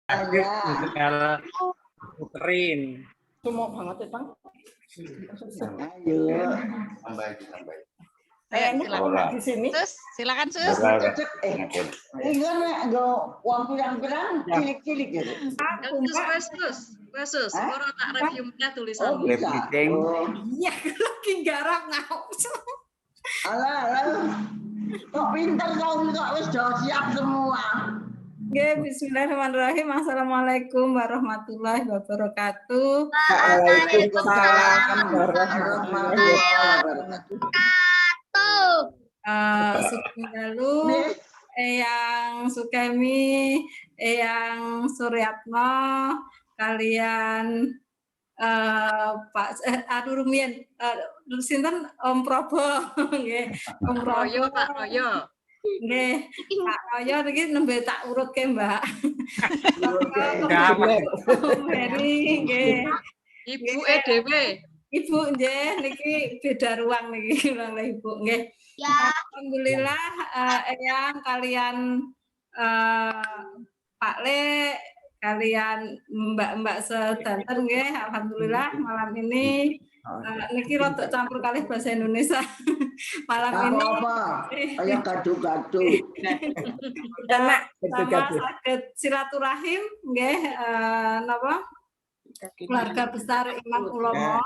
segala tukerin. Cuma banget ya, Bang. Ayo. Tambah. Silakan di sini. Sus, silakan Sus. Enggak nek uang pirang-pirang cilik-cilik gitu. Sus, orang tak reviewnya tulisan. Iya, lagi garap ngau. Alah. Kok pinter kau kok wis do siap semua. Oke, bismillahirrahmanirrahim. Assalamualaikum warahmatullahi wabarakatuh. Waalaikumsalam warahmatullahi wabarakatuh. Sugeng dalu Eyang Sukemi, Eyang Suryatno, kalian Pak Rumian, sinten Om Probo, nggih. Om Royo, Pak Royo. Nggih, Pak Royo niki nembe tak urutke, Mbak. Om Heri, nggih. Ibu EDW. Ibu nggih niki beda ruang niki lho Ibu nggih. Ya. Alhamdulillah Eyang kalian Pak Le, kalian mbak-mbak sedanten nggih. Alhamdulillah malam ini niki rodok campur kalih bahasa Indonesia. Malam ini ayo gadu-gadu. sama saged silaturahim nggih napa? Keluarga besar Imam Ulama.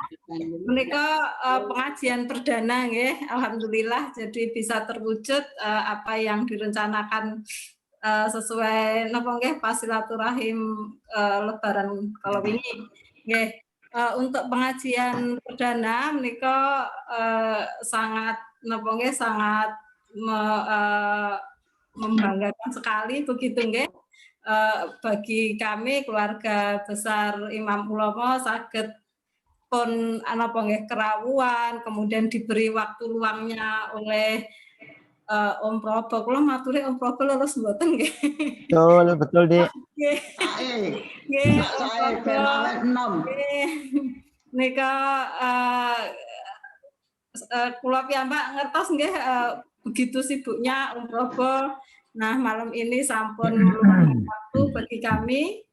Menika pengajian perdana nggih, alhamdulillah jadi bisa terwujud apa yang direncanakan sesuai napa nggih pas silaturahim lebaran kalau wingi nggih. Untuk pengajian perdana menika sangat napa nggih sangat membanggakan sekali begitu nggih. Bagi kami keluarga besar Imam Ulama saged pun napa nggih kerawuhan, kemudian diberi waktu luangnya oleh Om Probo. Kula maturi Om Probo lulus mboten nggih. Betul, Dik. Nggih. Saya ben awet enom. Nika kula piyambak ngertos nggih begitu sibuknya Om Probo. Nah, malam ini sampun meluangkan waktu bagi kami,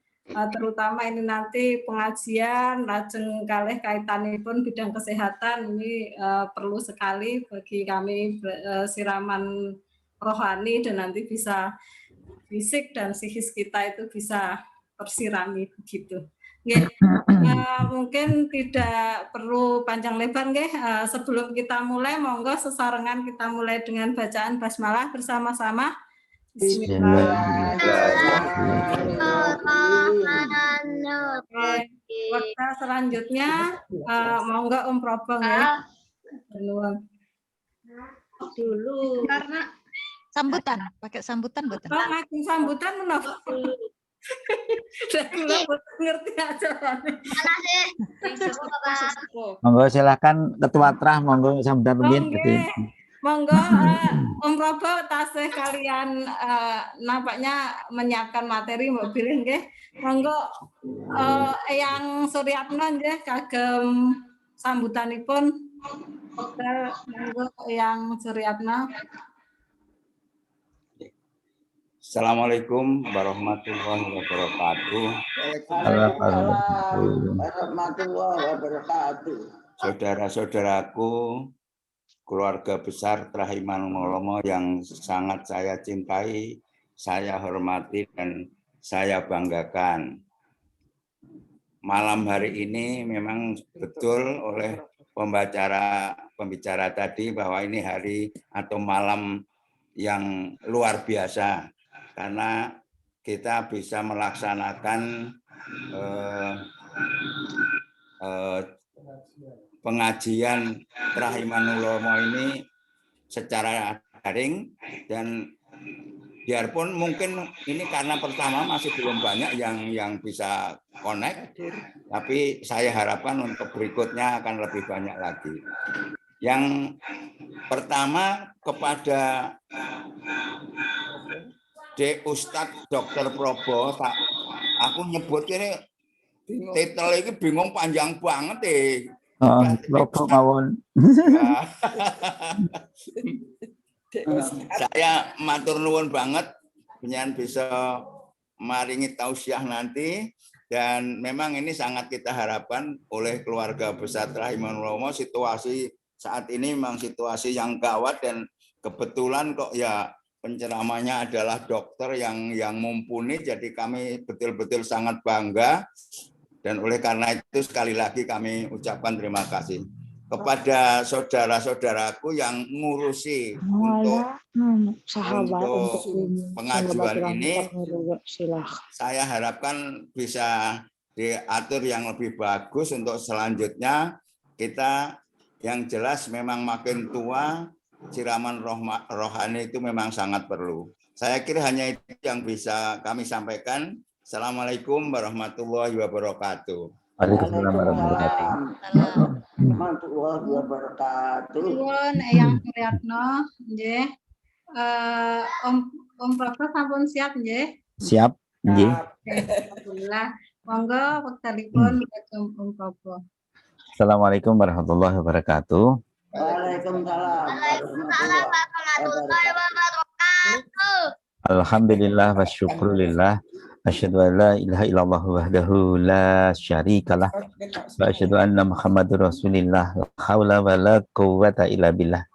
terutama ini nanti pengajian, lajeng kalih kaitanipun bidang kesehatan, ini perlu sekali bagi kami siraman rohani dan nanti bisa fisik dan psikis kita itu bisa tersirami begitu. Nggih, mungkin tidak perlu panjang lebar nggih. Sebelum kita mulai, monggo sesarengan kita mulai dengan bacaan basmalah bersama-sama. Waktu selanjutnya monggo Om Probong ya. Dulu Karena sambutan, pakai sambutan betul. Oh, makin sambutan menapa? Saya ngerti aja. Monggo silakan Ketua Trah, monggo sambutan rumiyin. Monggo Om Probo tasih kalian nampaknya menyiapkan materi mbok bilih nggih. Monggo Eyang Suryatno nggih kagem sambutanipun. Monggo Eyang Suryatno. Assalamualaikum warahmatullahi wabarakatuh. Warahmatullahi wabarakatuh. Saudara-saudaraku, keluarga besar Trah Imam Ulama yang sangat saya cintai, saya hormati dan saya banggakan. Malam hari ini memang betul oleh pembicara tadi bahwa ini hari atau malam yang luar biasa karena kita bisa melaksanakan pengajian Trah Imam Ulama ini secara daring, dan biarpun mungkin ini karena pertama masih belum banyak yang bisa connect, tapi saya harapkan untuk berikutnya akan lebih banyak lagi. Yang pertama kepada Ustadz Dr. Probo, aku nyebut ini titel ini bingung panjang banget Probo mawon. Saya matur nuwun banget penyan bisa maringi tausiah nanti. Dan memang ini sangat kita harapkan oleh keluarga besar Rahimanullah. Situasi saat ini memang situasi yang gawat dan kebetulan kok ya penceramahnya adalah dokter yang mumpuni, jadi kami betul-betul sangat bangga. Dan oleh karena itu sekali lagi kami ucapkan terima kasih kepada saudara-saudaraku yang ngurusi untuk pengajuan ini. Saya harapkan bisa diatur yang lebih bagus untuk selanjutnya. Kita yang jelas memang makin tua, siraman rohani itu memang sangat perlu. Saya kira hanya itu yang bisa kami sampaikan. Assalamualaikum warahmatullahi wabarakatuh. Waalaikumsalam warahmatullahi wabarakatuh. Nuwun Eyang Suryatno, nggih. Om Prof sampun siap nggih? Siap, nggih. Alhamdulillah. Monggo wektalipun Om Prof. Assalamualaikum warahmatullahi wabarakatuh. Waalaikumsalam warahmatullahi wabarakatuh. Alhamdulillah wa syukrulillah. Asyhadu an la ilaha illallah wahdahu la syarikalah wa asyhadu anna Muhammadur Rasulillah la haula wa la quwwata illa billah.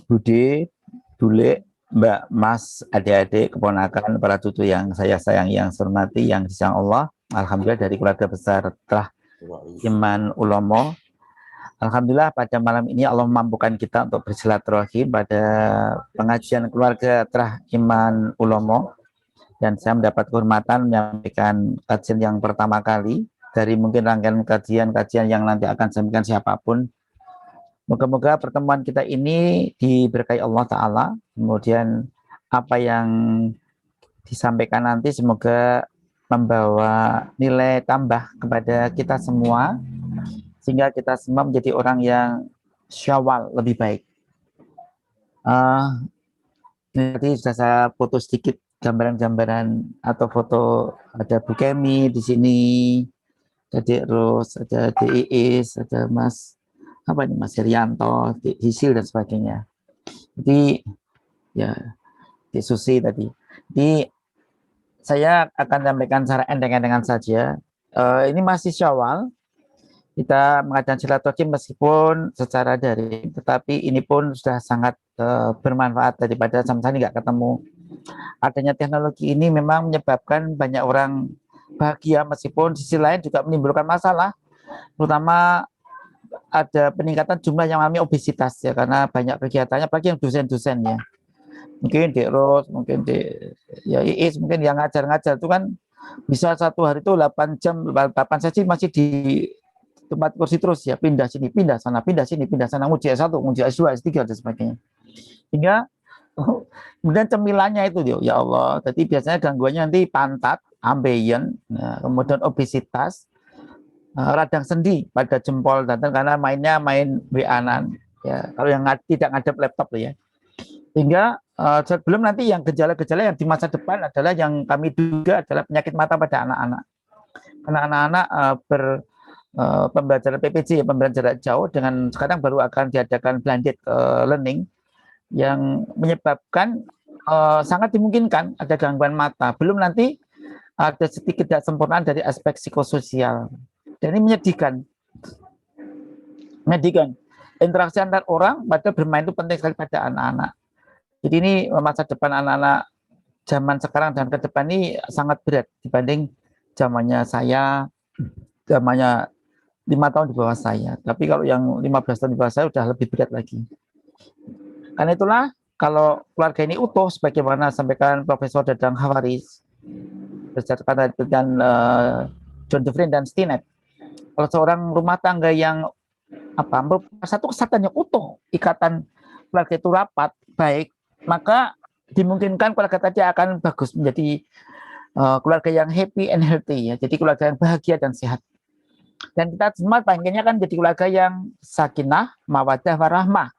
Bude, Bule, Mbak, Mas, adik-adik, keponakan, para cucu yang saya sayangi, yang saya hormati, yang disayang Allah. Alhamdulillah dari keluarga besar Trah Iman Ulomo. Alhamdulillah pada malam ini Allah memampukan kita untuk bersilaturahim pada pengajian keluarga Trah Iman Ulomo, dan saya mendapat kehormatan menyampaikan kajian yang pertama kali dari mungkin rangkaian kajian yang nanti akan disampaikan siapapun. Moga-moga pertemuan kita ini diberkahi Allah Ta'ala, kemudian apa yang disampaikan nanti semoga membawa nilai tambah kepada kita semua, sehingga kita semua menjadi orang yang syawal lebih baik. Tadi sudah saya foto sedikit gambaran-gambaran atau foto, ada Bu Kemi di sini, ada Dek Ros, ada Dek Iis, ada Mas Herianto, Dek Hisil dan sebagainya. Jadi ya Dek Susi tadi. Jadi saya akan sampaikan secara enteng-entengan saja. Ini masih Syawal. Kita mengadakan silaturahim meskipun secara daring, tetapi ini pun sudah sangat bermanfaat daripada sama sekali nggak ketemu. Adanya teknologi ini memang menyebabkan banyak orang bahagia, meskipun sisi lain juga menimbulkan masalah, terutama ada peningkatan jumlah yang mengalami obesitas ya, karena banyak kegiatannya, apalagi yang dosen-dosen ya. Mungkin Dek Ros, mungkin Dek ya Iis, mungkin yang ngajar-ngajar itu kan bisa satu hari itu 8 jam, 8 sesi masih di tempat kursi terus ya, pindah sini, pindah sana, pindah sini, pindah sana, nguji S1, nguji S2, S3 dan sebagainya. Hingga kemudian cemilannya itu ya Allah, jadi biasanya gangguannya nanti pantat, ambeien, nah, kemudian obesitas, radang sendi pada jempol dan karena main WA-an ya, kalau yang tidak ngadep laptop ya. Hingga sebelum nanti yang gejala-gejala yang di masa depan adalah yang kami duga adalah penyakit mata pada anak-anak. Karena anak-anak pembelajaran PPJ, pembelajaran jarak jauh, dengan sekarang baru akan diadakan blended learning yang menyebabkan sangat dimungkinkan ada gangguan mata. Belum nanti ada sedikit ketidaksempurnaan dari aspek psikososial. Dan ini menyedihkan. Interaksi antar orang pada bermain itu penting sekali pada anak-anak. Jadi ini masa depan anak-anak zaman sekarang dan ke depan ini sangat berat dibanding zamannya saya, zamannya 5 tahun di bawah saya. Tapi kalau yang 15 tahun di bawah saya sudah lebih berat lagi. Karena itulah kalau keluarga ini utuh, sebagaimana sampaikan Profesor Dadang Hawaris berdasarkan dengan John Dufresne dan Stinnett, kalau seorang rumah tangga yang satu kesatuan yang utuh, ikatan keluarga itu rapat, baik, maka dimungkinkan keluarga tadi akan bagus menjadi keluarga yang happy and healthy ya. Jadi keluarga yang bahagia dan sehat. Dan kita semua pengennya kan jadi keluarga yang sakinah, mawaddah, warahmah,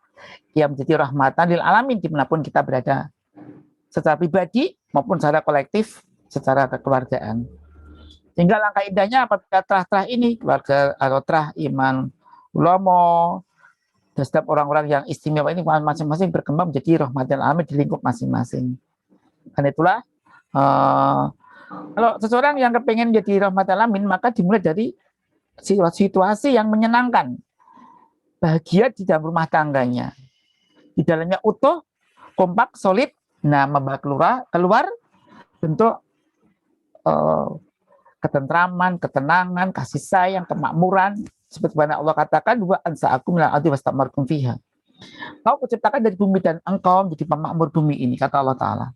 yang menjadi rahmatan lil alamin dimanapun kita berada, secara pribadi maupun secara kolektif, secara kekeluargaan. Sehingga langkah indahnya apabila Trah ini, keluarga atau Trah Iman Ulomo, dan setiap orang-orang yang istimewa ini masing-masing berkembang menjadi rahmatan lil alamin di lingkup masing-masing. Karena itulah kalau seseorang yang kepengen jadi rahmat alamin, maka dimulai dari situasi yang menyenangkan, bahagia di dalam rumah tangganya, di dalamnya utuh, kompak, solid. Nah, membawa keluar bentuk ketentraman, ketenangan, kasih sayang, kemakmuran. Seperti mana Allah katakan, wa ansa'akum minal ardi wastamarkum fiha. Kau kuciptakan dari bumi dan engkau menjadi pemakmur bumi ini, kata Allah Ta'ala.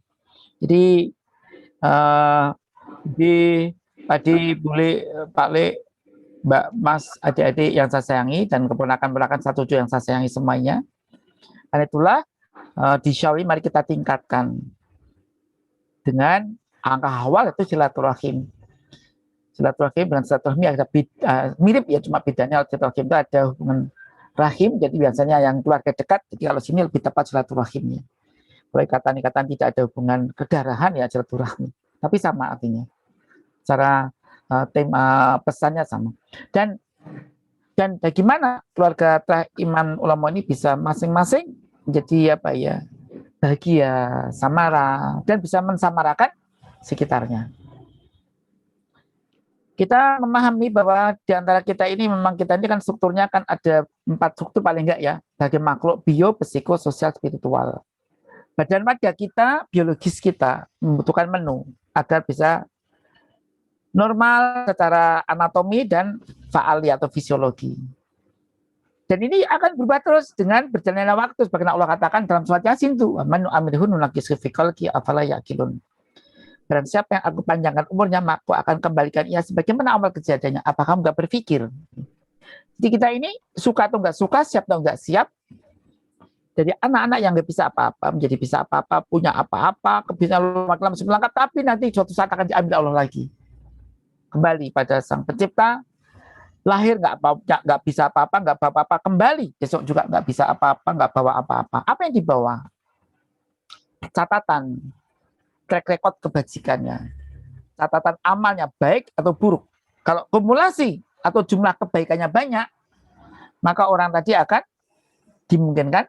Jadi tadi boleh Pak Le, Mbak, Mas, adik-adik yang saya sayangi dan keponakan-keponakan satu yang saya sayangi semuanya. Karena itulah di Syawi mari kita tingkatkan dengan angka awal itu silaturahim. Silaturahim dengan silaturahmi ada mirip ya, cuma bedanya silaturahim itu ada hubungan rahim, jadi biasanya yang keluarga dekat. Jadi kalau sini lebih tepat silaturahimnya. Kalau ikatan-ikatan tidak ada hubungan kedarahan ya silaturahmi, tapi sama artinya. Secara tema pesannya sama. Dan bagaimana keluarga iman ulama ini bisa masing-masing menjadi apa ya, bahagia, samara, dan bisa mensamarakan sekitarnya. Kita memahami bahwa di antara kita ini memang kita ini kan strukturnya kan ada 4 struktur paling enggak ya, sebagai makhluk bio, psiko, sosial, spiritual. Badan pada kita, biologis kita membutuhkan menu agar bisa normal secara anatomi dan faali atau fisiologi. Dan ini akan berubah terus dengan berjalannya waktu. Sebagaimana Allah katakan dalam surat Yasin itu, "Man nu'ammirhu nunaqqishu fil khalqi afala yaqilun." Barang siapa yang aku panjangkan umurnya, maka aku akan kembalikan ia sebagaimana amal kejadiannya. Apa kamu nggak berpikir? Jadi kita ini suka atau nggak suka, siap atau nggak siap. Jadi anak-anak yang nggak bisa apa-apa, menjadi bisa apa-apa, punya apa-apa, kebiasaan lengkap, tapi nanti suatu saat akan diambil Allah lagi. Kembali pada Sang Pencipta, lahir nggak bisa apa-apa, nggak bawa apa-apa, kembali besok juga nggak bisa apa-apa, nggak bawa apa-apa. Apa yang dibawa? Catatan, track record kebajikannya, catatan amalnya baik atau buruk. Kalau kumulasi atau jumlah kebaikannya banyak, maka orang tadi akan dimungkinkan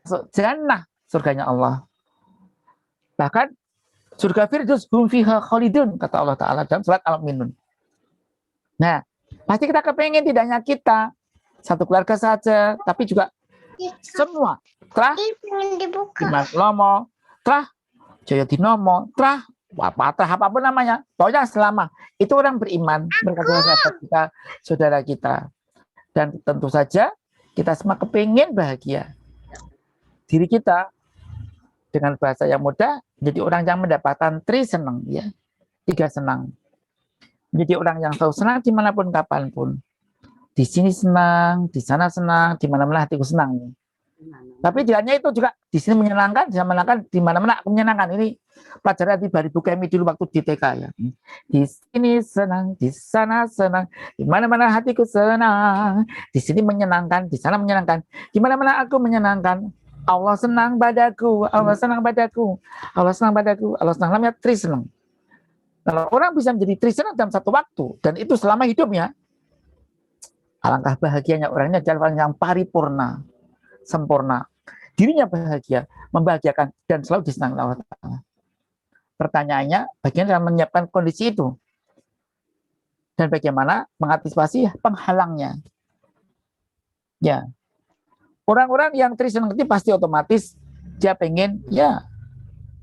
masuk jannah, surganya Allah. Bahkan surga Firdaus hum fiha khalidun, kata Allah Ta'ala dalam surat Al-Mu'minun. Nah, pasti kita kepengen tidak hanya kita, satu keluarga saja, tapi juga semua. Telah Imam Lomo, telah Joyo Dinomo, telah apapun namanya, pokoknya selama itu orang beriman, mereka sahabat kita, saudara kita. Dan tentu saja kita semua kepengen bahagia. Diri kita dengan bahasa yang mudah menjadi orang yang mendapatkan 3 senang, ya, 3 senang. Menjadi orang yang tahu senang dimanapun kapanpun. Di sini senang, di sana senang, di mana-mana hatiku senang. Tapi tidak hanya itu, juga di sini menyenangkan, di mana-mana aku menyenangkan. Ini pelajaran di Ibu Kemi dulu waktu di TK ya. Di sini senang, di sana senang, di mana-mana hatiku senang. Di sini menyenangkan, di sana menyenangkan, di mana-mana aku menyenangkan. Allah senang padaku, Allah senang padaku, Allah senang padaku, Allah senang. Namanya 3 senang. Kalau orang bisa menjadi 3 senang dalam satu waktu, dan itu selama hidupnya, alangkah bahagianya orangnya adalah orang yang paripurna, sempurna. Dirinya bahagia, membahagiakan, dan selalu disenangi Allah Ta'ala. Pertanyaannya, bagaimana menyiapkan kondisi itu? Dan bagaimana mengantisipasi penghalangnya? Ya, orang-orang yang senang itu pasti otomatis dia pengen ya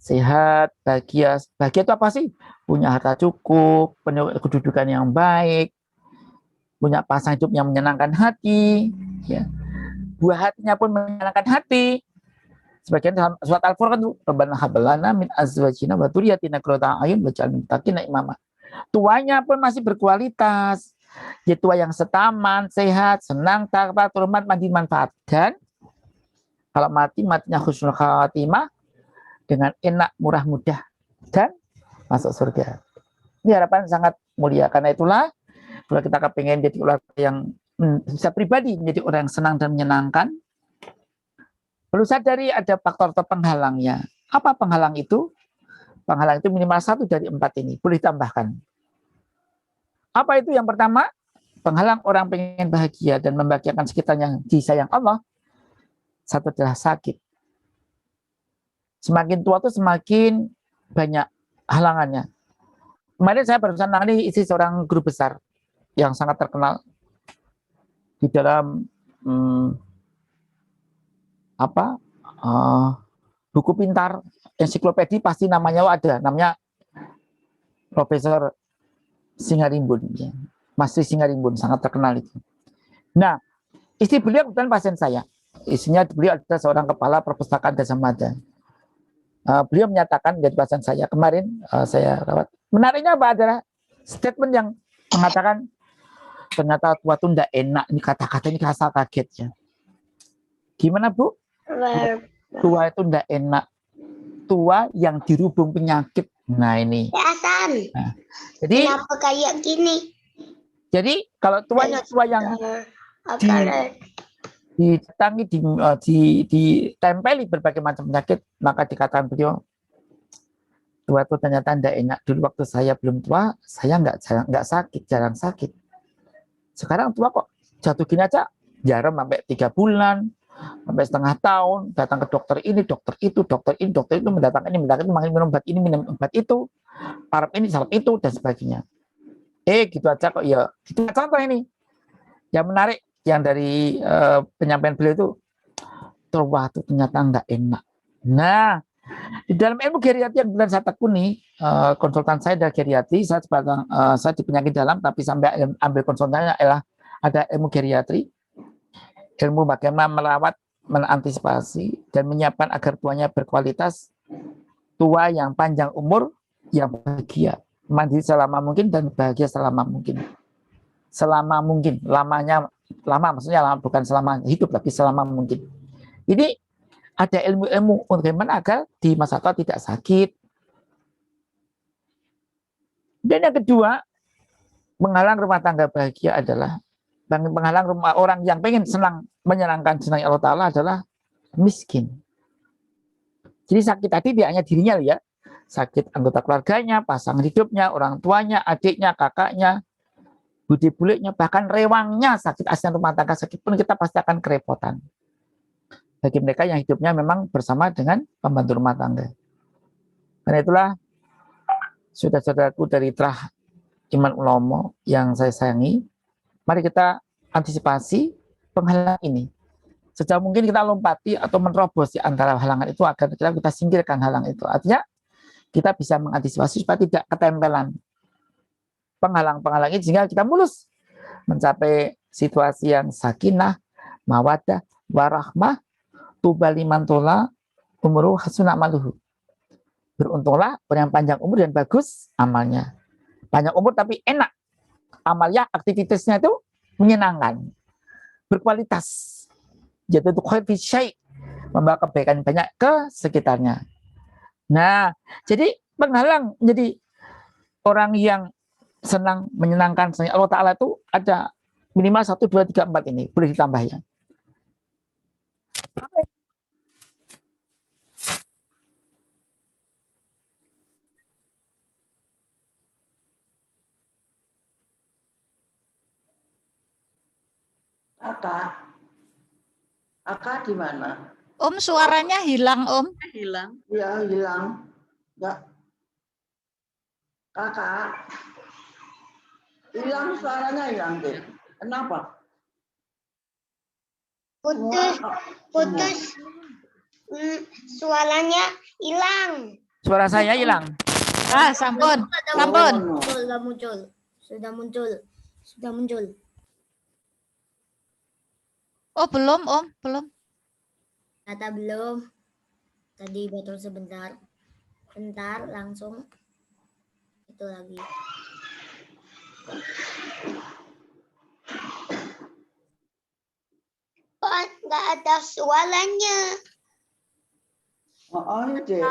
sehat, bahagia. Bahagia itu apa sih? Punya harta cukup, punya kedudukan yang baik, punya pasangan hidup yang menyenangkan hati, ya. Buah hatinya pun menyenangkan hati. Sebagian dalam surat Al-Furqan itu, Rabbana hab lana min azwajina wa dzurriyyatina qurrata a'yun waj'alna lil muttaqina imama. Tuanya pun masih berkualitas. Dia tua yang setaman, sehat, senang, takwa, hormat, mandi, manfaat. Dan kalau matinya husnul khatimah dengan enak, murah, mudah, dan masuk surga. Ini harapan sangat mulia. Karena itulah, kalau kita kepengen jadi orang yang bisa pribadi menjadi orang yang senang dan menyenangkan, perlu sadari ada faktor penghalangnya. Apa penghalang itu? Penghalang itu minimal 1 dari 4 ini. Boleh tambahkan. Apa itu? Yang pertama, penghalang orang pengen bahagia dan membahagiakan sekitarnya yang disayang Allah. 1 adalah sakit. Semakin tua itu semakin banyak halangannya. Kemarin saya barusan nangani istri seorang guru besar yang sangat terkenal di dalam buku pintar, ensiklopedi pasti namanya ada, namanya Profesor Singarimbun, ya. Mas Sri Singarimbun, sangat terkenal itu. Nah, istri beliau kebetulan pasien saya. Istrinya beliau adalah seorang kepala perpustakaan Desa Mada. Beliau menyatakan dari pasien saya kemarin saya rawat. Menariknya apa adalah statement yang mengatakan ternyata tua itu tidak enak. Ini kata-kata ini rasa kaget ya. Gimana Bu? Tua itu tidak enak. Tua yang dirubung penyakit. Nah ini. Nah, jadi Kenapa kayak gini? Jadi kalau tuanya tua yang didatangi, ditempeli berbagai macam penyakit, maka dikatakan beliau, tua itu ternyata tidak enak. Dulu waktu saya belum tua, saya nggak sakit, jarang sakit. Sekarang tua kok jatuh gini aja, jarum sampai 3 bulan, sampai setengah tahun, datang ke dokter ini, dokter itu, dokter ini, dokter itu, mendatangkan ini, minum obat ini, minum obat itu, saraf ini, saraf itu, dan sebagainya. Gitu aja kok ya. Itu contoh ini. Yang menarik yang dari penyampaian beliau itu, tua itu ternyata nggak enak. Nah, di dalam ilmu geriatri yang benar saya tekuni, konsultan saya dari geriatri, saya di penyakit dalam, tapi sampai ambil konsultannya adalah ada ilmu geriatri, ilmu bagaimana merawat, mengantisipasi, dan menyiapkan agar tuanya berkualitas, tua yang panjang umur, yang bahagia, mandiri selama mungkin, dan bahagia selama mungkin. Selama mungkin, lamanya, lama maksudnya lama, bukan selama hidup, tapi selama mungkin. Ini ada ilmu-ilmu bagaimana agar di masa tua tidak sakit. Dan yang kedua, menghalang rumah tangga bahagia adalah, menghalang rumah orang yang pengen senang, menyenangkan senang Allah Ta'ala adalah miskin. Jadi sakit tadi tidak hanya dirinya ya, sakit anggota keluarganya, pasangan hidupnya, orang tuanya, adiknya, kakaknya, budi buliknya, bahkan rewangnya sakit asli rumah tangga sakit pun kita pasti akan kerepotan. Bagi mereka yang hidupnya memang bersama dengan pembantu rumah tangga. Karena itulah saudara-saudaraku dari Trah Iman Ulomo yang saya sayangi, mari kita antisipasi penghalang ini. Sejauh mungkin kita lompati atau menerobos di antara halangan itu agar kita singkirkan halang itu. Artinya kita bisa mengantisipasi supaya tidak ketempelan penghalang-penghalang ini sehingga kita mulus mencapai situasi yang sakinah, mawaddah, warahmah, tubalimantola, umruh hasunah maluhu. Beruntunglah orang yang panjang umur dan bagus amalnya. Panjang umur tapi enak. Amalnya, aktivitasnya itu menyenangkan, berkualitas. Jadi itu khair fi syai', membawa kebaikan banyak ke sekitarnya. Nah, jadi penghalang menjadi orang yang senang, menyenangkan senang Allah Ta'ala itu ada minimal 1, 2, 3, 4 ini. Boleh ditambah ya. Kakak di mana? Om, suaranya hilang, Om. Hilang. Ya hilang. Enggak. Kakak. Hilang suaranya hilang deh. Kenapa? Putus. Suaranya hilang. Suara saya hilang. Sampun. Sudah muncul. Oh, belum, Om, belum. Kata belum. Tadi betul sebentar. Bentar, langsung. Itu lagi. Kok nggak ada suaranya? Oh, Dek.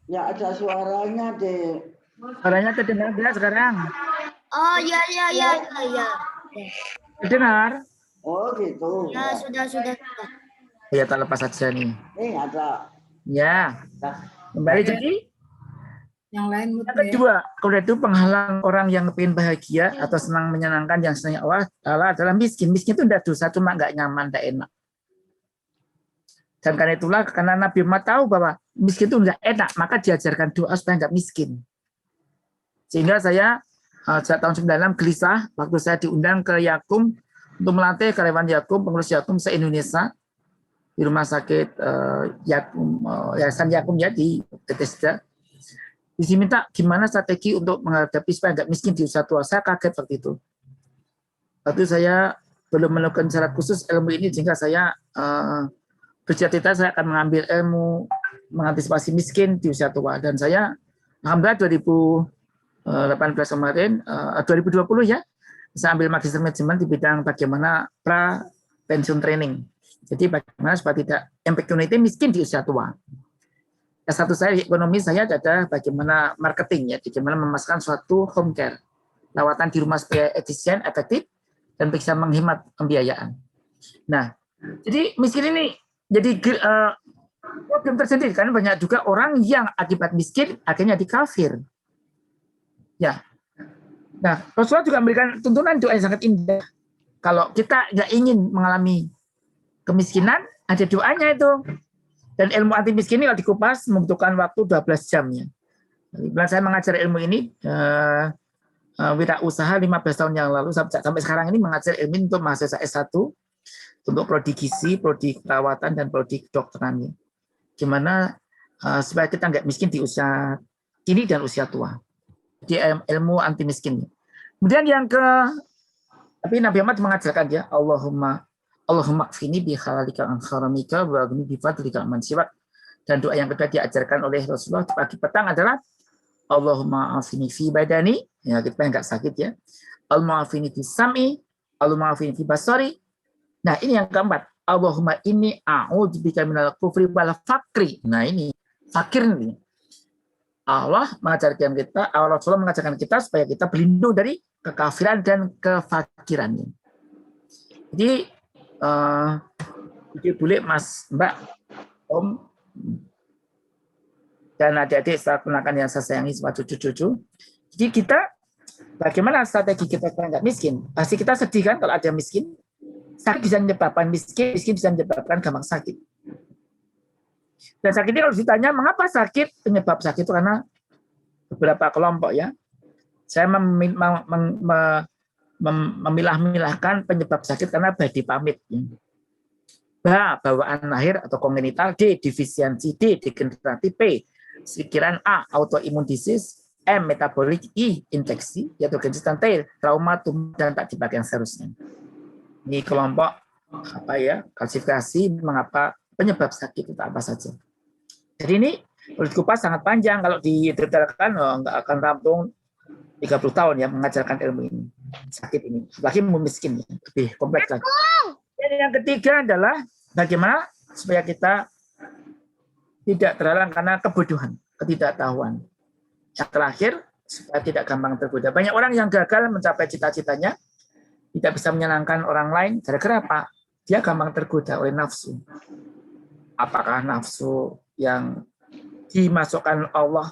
Ya ada suaranya, Dek. Suaranya terdengar jelas sekarang. Oh, ya. Terdengar? Oh, gitu. Ya, sudah. Ya, tak lepas saja nih. Ada. Ya. Kembali jadi. Yang lain Yang kedua, kalau itu penghalang orang yang ingin bahagia atau senang menyenangkan yang senang Allah Ta'ala adalah miskin. Miskin itu tidak dosa, cuma nggak nyaman, tidak enak. Dan karena itulah, karena Nabi Muhammad tahu bahwa miskin itu enggak enak, maka diajarkan doa supaya enggak miskin. Sehingga saya sejak tahun 96 gelisah waktu saya diundang ke Yakum untuk melatih karyawan Yakum, pengurus Yakum se-Indonesia di rumah sakit Yakum, Yayasan Yakum ya di Bethesda. Diminta gimana strategi untuk menghadapi supaya enggak miskin di usia tua. Saya kaget waktu itu. Waktu saya belum melakukan syarat khusus ilmu ini, sehingga saya bercita-cita saya akan mengambil ilmu mengantisipasi miskin di usia tua. Dan saya alhamdulillah 2018 kemarin, 2020 ya, saya ambil magister manajemen di bidang bagaimana pra pensiun training. Jadi bagaimana supaya tidak impact community miskin di usia tua. S1 saya ekonomi, saya ada bagaimana marketing ya, bagaimana memasukkan suatu home care, perawatan di rumah supaya efisien, efektif, dan bisa menghemat pembiayaan. Nah, jadi miskin ini jadi problem tersendiri, karena banyak juga orang yang akibat miskin akhirnya dikafir. Ya. Nah, Rasulullah juga memberikan tuntunan doa yang sangat indah. Kalau kita nggak ingin mengalami kemiskinan, ada doanya itu. Dan ilmu anti miskin ini kalau dikupas membutuhkan waktu 12 jam ya. Saya mengajar ilmu ini wirausaha 15 tahun yang lalu sampai sekarang ini mengajar ilmu ini untuk mahasiswa S1 untuk prodi gizi, prodi perawatan, dan prodi kedokteran. Gimana supaya kita nggak miskin di usia kini dan usia tua. Di ilmu anti miskin. Kemudian yang tapi Nabi Muhammad mengajarkan ya, Allahumma kfini bi halalika an haramika wa agni bi fadlika man siwak. Dan doa yang kedua diajarkan oleh Rasulullah di pagi petang adalah Allahumma afini fi badani, ya kita nggak sakit ya. Allahumma afini fi sam'i, Allahumma afini fi basari. Nah, ini yang keempat. Allahumma inni a'udzubika minal kufri wal fakri. Nah, ini fakir nih. Allah mengajarkan kita, Rasulullah mengajarkan kita supaya kita berlindung dari kekafiran dan kefakiran. Jadi boleh Mas, Mbak, Om, dan adik-adik saya gunakan yang saya sayangi sama cucu-cucu. Jadi kita, bagaimana strategi kita supaya nggak miskin? Pasti kita sedih kan kalau ada miskin. Sakit bisa menyebabkan miskin bisa menyebabkan gampang sakit. Dan sakit ini kalau ditanya, mengapa sakit? Penyebab sakit itu karena beberapa kelompok ya. Saya memilah-milahkan penyebab sakit karena body pamit. Bawaan lahir atau kongenital, D, defisiensi, D, degeneratif, P, pikiran, A, autoimmune disease, M, metabolic, I, infeksi, yaitu resistan, T, trauma, tumor, dan tak dipakai yang seterusnya. Ini kelompok apa ya, klasifikasi mengapa penyebab sakit itu apa saja. Jadi ini kalau dikupas sangat panjang, kalau didetailkan nggak akan rampung 30 tahun ya mengajarkan ilmu ini, sakit ini, apalagi miskin ya, lebih kompleks lagi. Dan yang ketiga adalah bagaimana supaya kita tidak terhalang karena kebodohan, ketidaktahuan. Yang terakhir, supaya tidak gampang tergoda. Banyak orang yang gagal mencapai cita-citanya, tidak bisa menyenangkan orang lain, gara-gara apa? Dia gampang tergoda oleh nafsu. Apakah nafsu yang dimasukkan Allah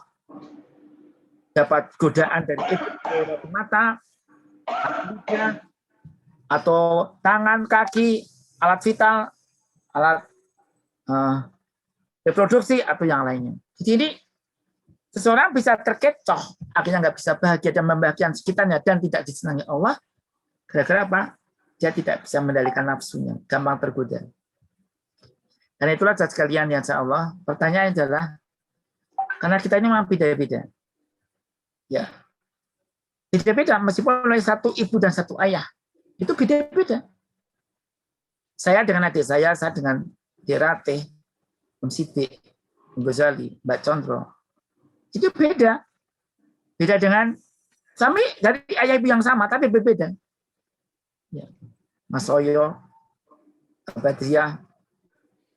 dapat godaan dari mata, atau tangan, kaki, alat vital, alat reproduksi, atau yang lainnya. Jadi seseorang bisa terkecoh, akhirnya nggak bisa bahagia dan membahagiakan sekitarnya dan tidak disenangi Allah. Gara-gara apa? Dia tidak bisa mengendalikan nafsunya, gampang tergoda. Dan itulah sekalian yang insya Allah. Pertanyaannya adalah, karena kita ini memang beda-beda. Ya, beda-beda meskipun oleh satu ibu dan satu ayah. Itu beda-beda. Saya dengan adik saya dengan Dirate, Om Siti, Om Ghazali, Mbak Condro. Itu beda. Beda dengan kami dari ayah ibu yang sama, tapi berbeda. Ya. Mas Oyo, Badriah,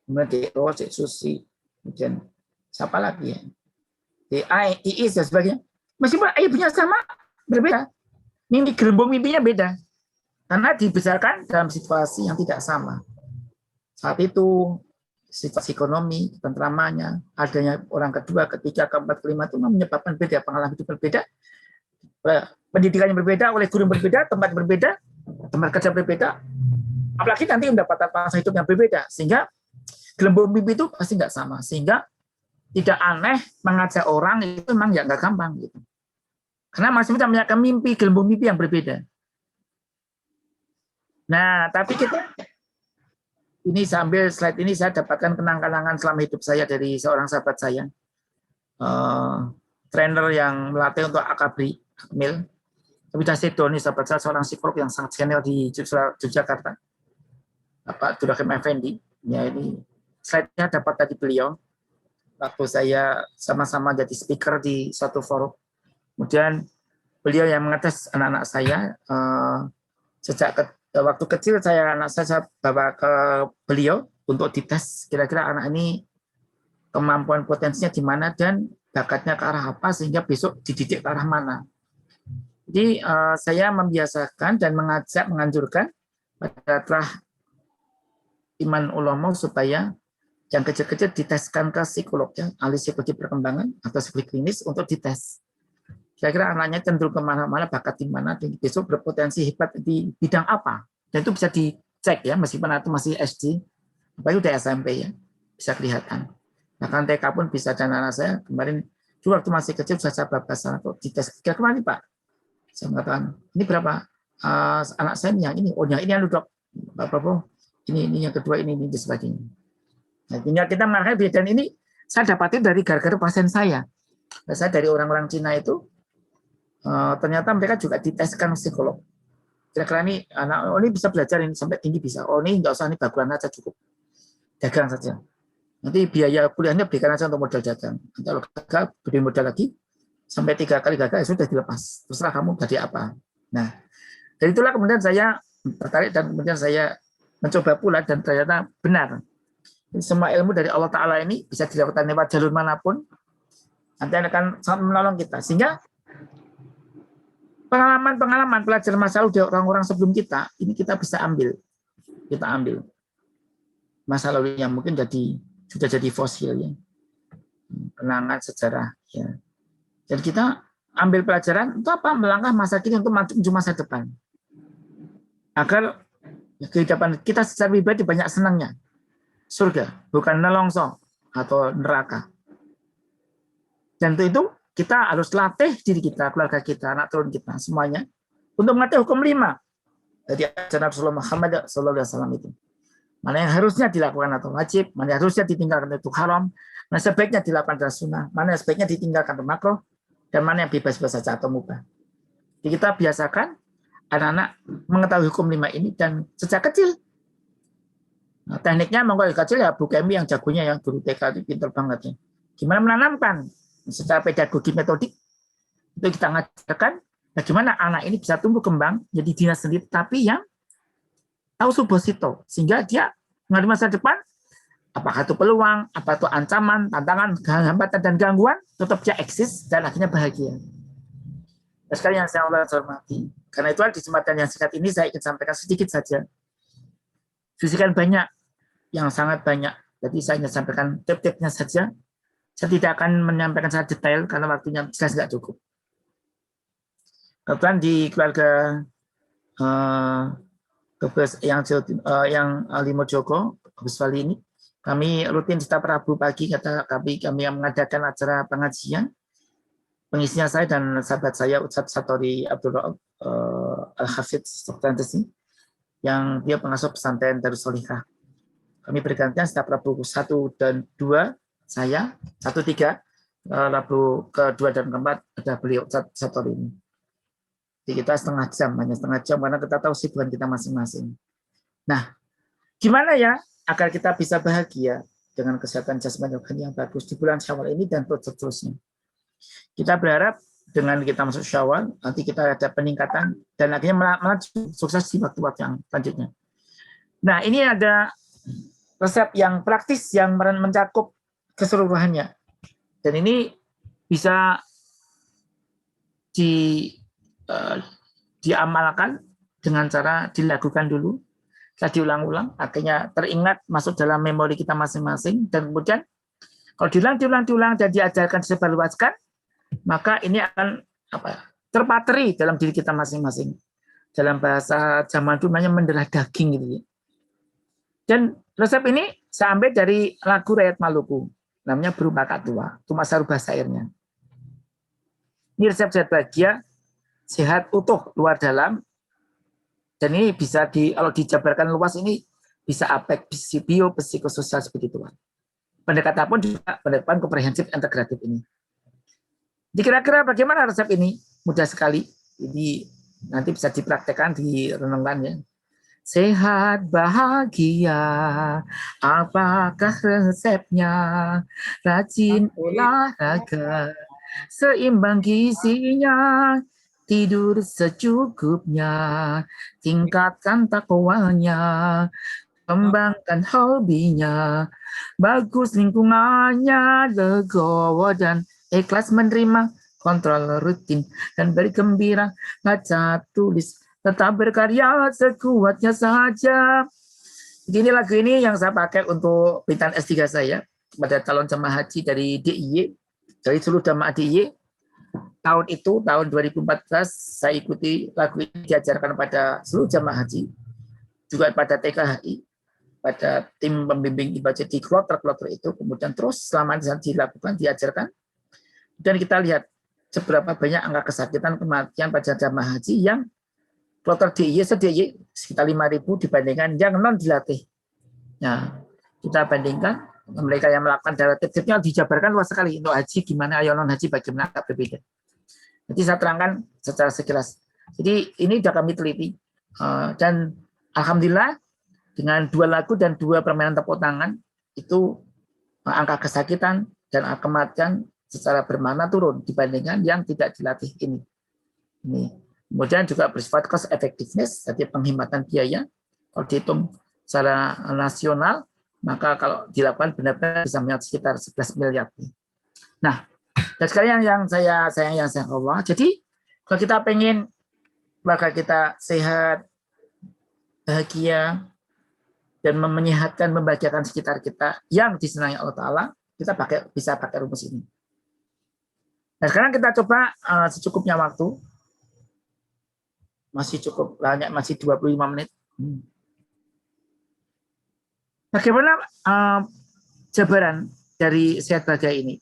kemudian Deko, Cik Susi, kemudian siapa lagi ya? Iis dan sebagainya. Meskipun ayah ibunya sama, berbeda. Mimpi gelembung mimpinya beda. Karena dibesarkan dalam situasi yang tidak sama. Saat itu situasi ekonomi, tentramannya, adanya orang kedua, ketiga, keempat, kelima itu menyebabkan beda, pengalaman hidup berbeda, pendidikannya berbeda, oleh guru berbeda, tempat berbeda, tempat kerja berbeda, apalagi nanti mendapatkan masa hidup yang berbeda, sehingga gelembung mimpi itu pasti nggak sama, sehingga tidak aneh mengajak orang itu memang ya nggak gampang gitu. Karena masing-masing punya mimpi, gelembung mimpi yang berbeda. Nah, tapi kita ini sambil slide ini saya dapatkan kenang-kenangan selama hidup saya dari seorang sahabat saya, trainer yang melatih untuk akabri, Akmil. Tapi Dasedo ini sahabat saya, seorang psikolog yang sangat senior di Yogyakarta, Bapak Durakim Effendi. Ya, ini slide-nya dapat dari beliau waktu saya sama-sama jadi speaker di suatu forum. Kemudian beliau yang mengetes anak-anak saya sejak waktu kecil anak saya bawa ke beliau untuk dites kira-kira anak ini kemampuan potensinya di mana dan bakatnya ke arah apa sehingga besok dididik ke arah mana. Jadi saya membiasakan dan menganjurkan pada iman ulama supaya yang kecil-kecil diteskan ke psikolog, ya, ahli psikologi perkembangan atau psikologi klinis untuk dites. Kira-kira anaknya cenderung kemana-mana, bakat di mana, dan besok berpotensi hebat di bidang apa. Dan itu bisa dicek ya, meskipun itu masih SD, apalagi udah SMP ya, bisa kelihatan. Bahkan TK pun bisa, dan anak saya kemarin, dulu waktu masih kecil, saya babasan atau dites. Kira-kira Pak, saya mengatakan, ini berapa? Anak saya yang ini, oh yang ini yang dok, Bapak, ini yang kedua, ini dan sebagainya. Nah, tinggal kita mengarahkan dan ini saya dapatin dari gara-gara pasien saya. Saya dari orang-orang Cina itu ternyata mereka juga diteskan psikolog. Kira-kira ini anak ini bisa belajar ini sampai tinggi bisa. Oh ini nggak usah, ini bagulan aja cukup. Dagang saja. Nanti biaya kuliahnya berikan aja untuk modal dagang. Kalau gagal beri modal lagi sampai 3 kali gagal ya sudah dilepas. Terserah kamu jadi apa. Nah dari itulah kemudian saya tertarik dan kemudian saya mencoba pula dan ternyata benar. Semua ilmu dari Allah Ta'ala ini bisa dilakukan lewat jalur manapun, nanti akan sangat menolong kita. Sehingga pengalaman pelajaran masa lalu dari orang-orang sebelum kita, ini kita bisa ambil. Kita ambil masa lalu yang mungkin sudah jadi fosil, ya. Kenangan sejarah. Ya. Dan kita ambil pelajaran untuk apa? Melangkah masa kini untuk menuju masa depan. Agar kehidupan kita secara pribadi banyak senangnya. Surga, bukan nelongso atau neraka. Dan untuk itu kita harus latih diri kita, keluarga kita, anak turun kita, semuanya untuk mengerti hukum 5 dari ajaran Rasulullah Muhammad SAW itu. Mana yang harusnya dilakukan atau wajib, mana yang harusnya ditinggalkan itu haram, mana sebaiknya dilakukan adalah sunnah, mana yang sebaiknya ditinggalkan itu makruh, dan mana yang bebas-bebas saja atau mubah. Jadi kita biasakan anak-anak mengetahui hukum 5 ini dan sejak kecil. Nah, tekniknya monggo kecil ya Bu Kemi yang jagonya yang guru TK itu pintar banget ya. Gimana menanamkan secara pedagogi metodik itu kita ngajarkan bagaimana anak ini bisa tumbuh kembang jadi diri sendiri tapi yang tahu subosito sehingga dia menghadapi masa depan apakah itu peluang, apa itu ancaman, tantangan, hambatan dan gangguan tetap dia eksis dan akhirnya bahagia. Dan sekali yang saya hormati karena itu di kesempatan yang singkat ini saya ingin sampaikan sedikit saja. Fisikan banyak, yang sangat banyak. Jadi saya hanya sampaikan tip-tipnya saja. Saya tidak akan menyampaikan secara detail karena waktunya jelas nggak cukup. Kebetulan di keluarga yang Limo Joko, Gus Wali ini, kami rutin setiap Rabu pagi kami yang mengadakan acara pengajian. Pengisinya saya dan sahabat saya Ustadz Satori Abdul Al-Hafidz Soktantesi, yang dia pengasuh pesantren Darus Solihah. Kami bergantian setiap Rabu 1 dan 2, saya, 1, 3, Rabu ke-2 dan ke-4 ada beliau satu ini. Jadi kita hanya setengah jam, karena kita tahu sibukan kita masing-masing. Nah, gimana ya agar kita bisa bahagia dengan kesehatan jasmani rohani yang bagus di bulan Syawal ini dan seterusnya. Kita berharap dengan kita masuk Syawal, nanti kita ada peningkatan dan akhirnya melaju sukses di waktu-waktu yang selanjutnya. Nah, ini ada resep yang praktis yang mencakup keseluruhannya. Dan ini bisa diamalkan dengan cara dilakukan dulu, saya diulang-ulang, akhirnya teringat masuk dalam memori kita masing-masing, dan kemudian kalau diulang dan diajarkan disebarluaskan, maka ini akan terpatri dalam diri kita masing-masing. Dalam bahasa zaman dulu namanya mendarah daging gitu. Dan resep ini Saya ambil dari lagu rakyat Maluku, namanya Burung Kakak Tua, itu masa rubah syairnya. Ini resep sehat bahagia, sehat utuh luar dalam, dan ini bisa kalau dijabarkan luas ini bisa apek, bio, psikososial seperti itu. Pendekatan pun juga pendekatan komprehensif integratif ini. Jadi kira-kira bagaimana resep ini? Mudah sekali. Jadi nanti bisa dipraktekkan, direnungkan ya. Sehat bahagia, apakah resepnya? Rajin olahraga, seimbang gizinya, tidur secukupnya, tingkatkan takwanya, kembangkan hobinya, bagus lingkungannya, legowo dan ikhlas menerima, kontrol rutin dan bergembira, baca tulis, tetap berkarya sekuatnya saja. Jadi lagu ini yang saya pakai untuk pintaan S3 saya pada calon jemaah haji dari DIY, dari seluruh jemaah DIY. Tahun itu, tahun 2014, saya ikuti lagu ini diajarkan pada seluruh jemaah haji, juga pada TKHI, pada tim pembimbing ibadah di kloter-kloter itu, kemudian terus selama dilakukan, diajarkan, dan kita lihat seberapa banyak angka kesakitan kematian pada jemaah haji yang kloter DIY sekitar 5.000 dibandingkan yang non dilatih. Nah, kita bandingkan mereka yang melakukan darah tipsnya dijabarkan luas sekali. Untuk haji gimana, ayo non haji bagaimana, berbeda. Jadi saya terangkan secara sekilas. Jadi ini sudah kami teliti dan alhamdulillah dengan 2 lagu dan 2 permainan tepuk tangan itu angka kesakitan dan kematian secara bermakna turun dibandingkan yang tidak dilatih ini. Kemudian juga bersifat cost effectiveness, jadi penghematan biaya. Kalau dihitung secara nasional, maka kalau dilakukan benar-benar bisa mencapai sekitar 11 miliar. Nah, dan sekarang yang saya Allah. Jadi kalau kita pengen maka kita sehat, bahagia, dan menyehatkan, membahagiakan sekitar kita yang disenangi Allah Ta'ala, kita bisa pakai rumus ini. Nah, sekarang kita coba secukupnya waktu. Masih cukup banyak, masih 25 menit. Bagaimana jabaran dari sehat bahagia ini?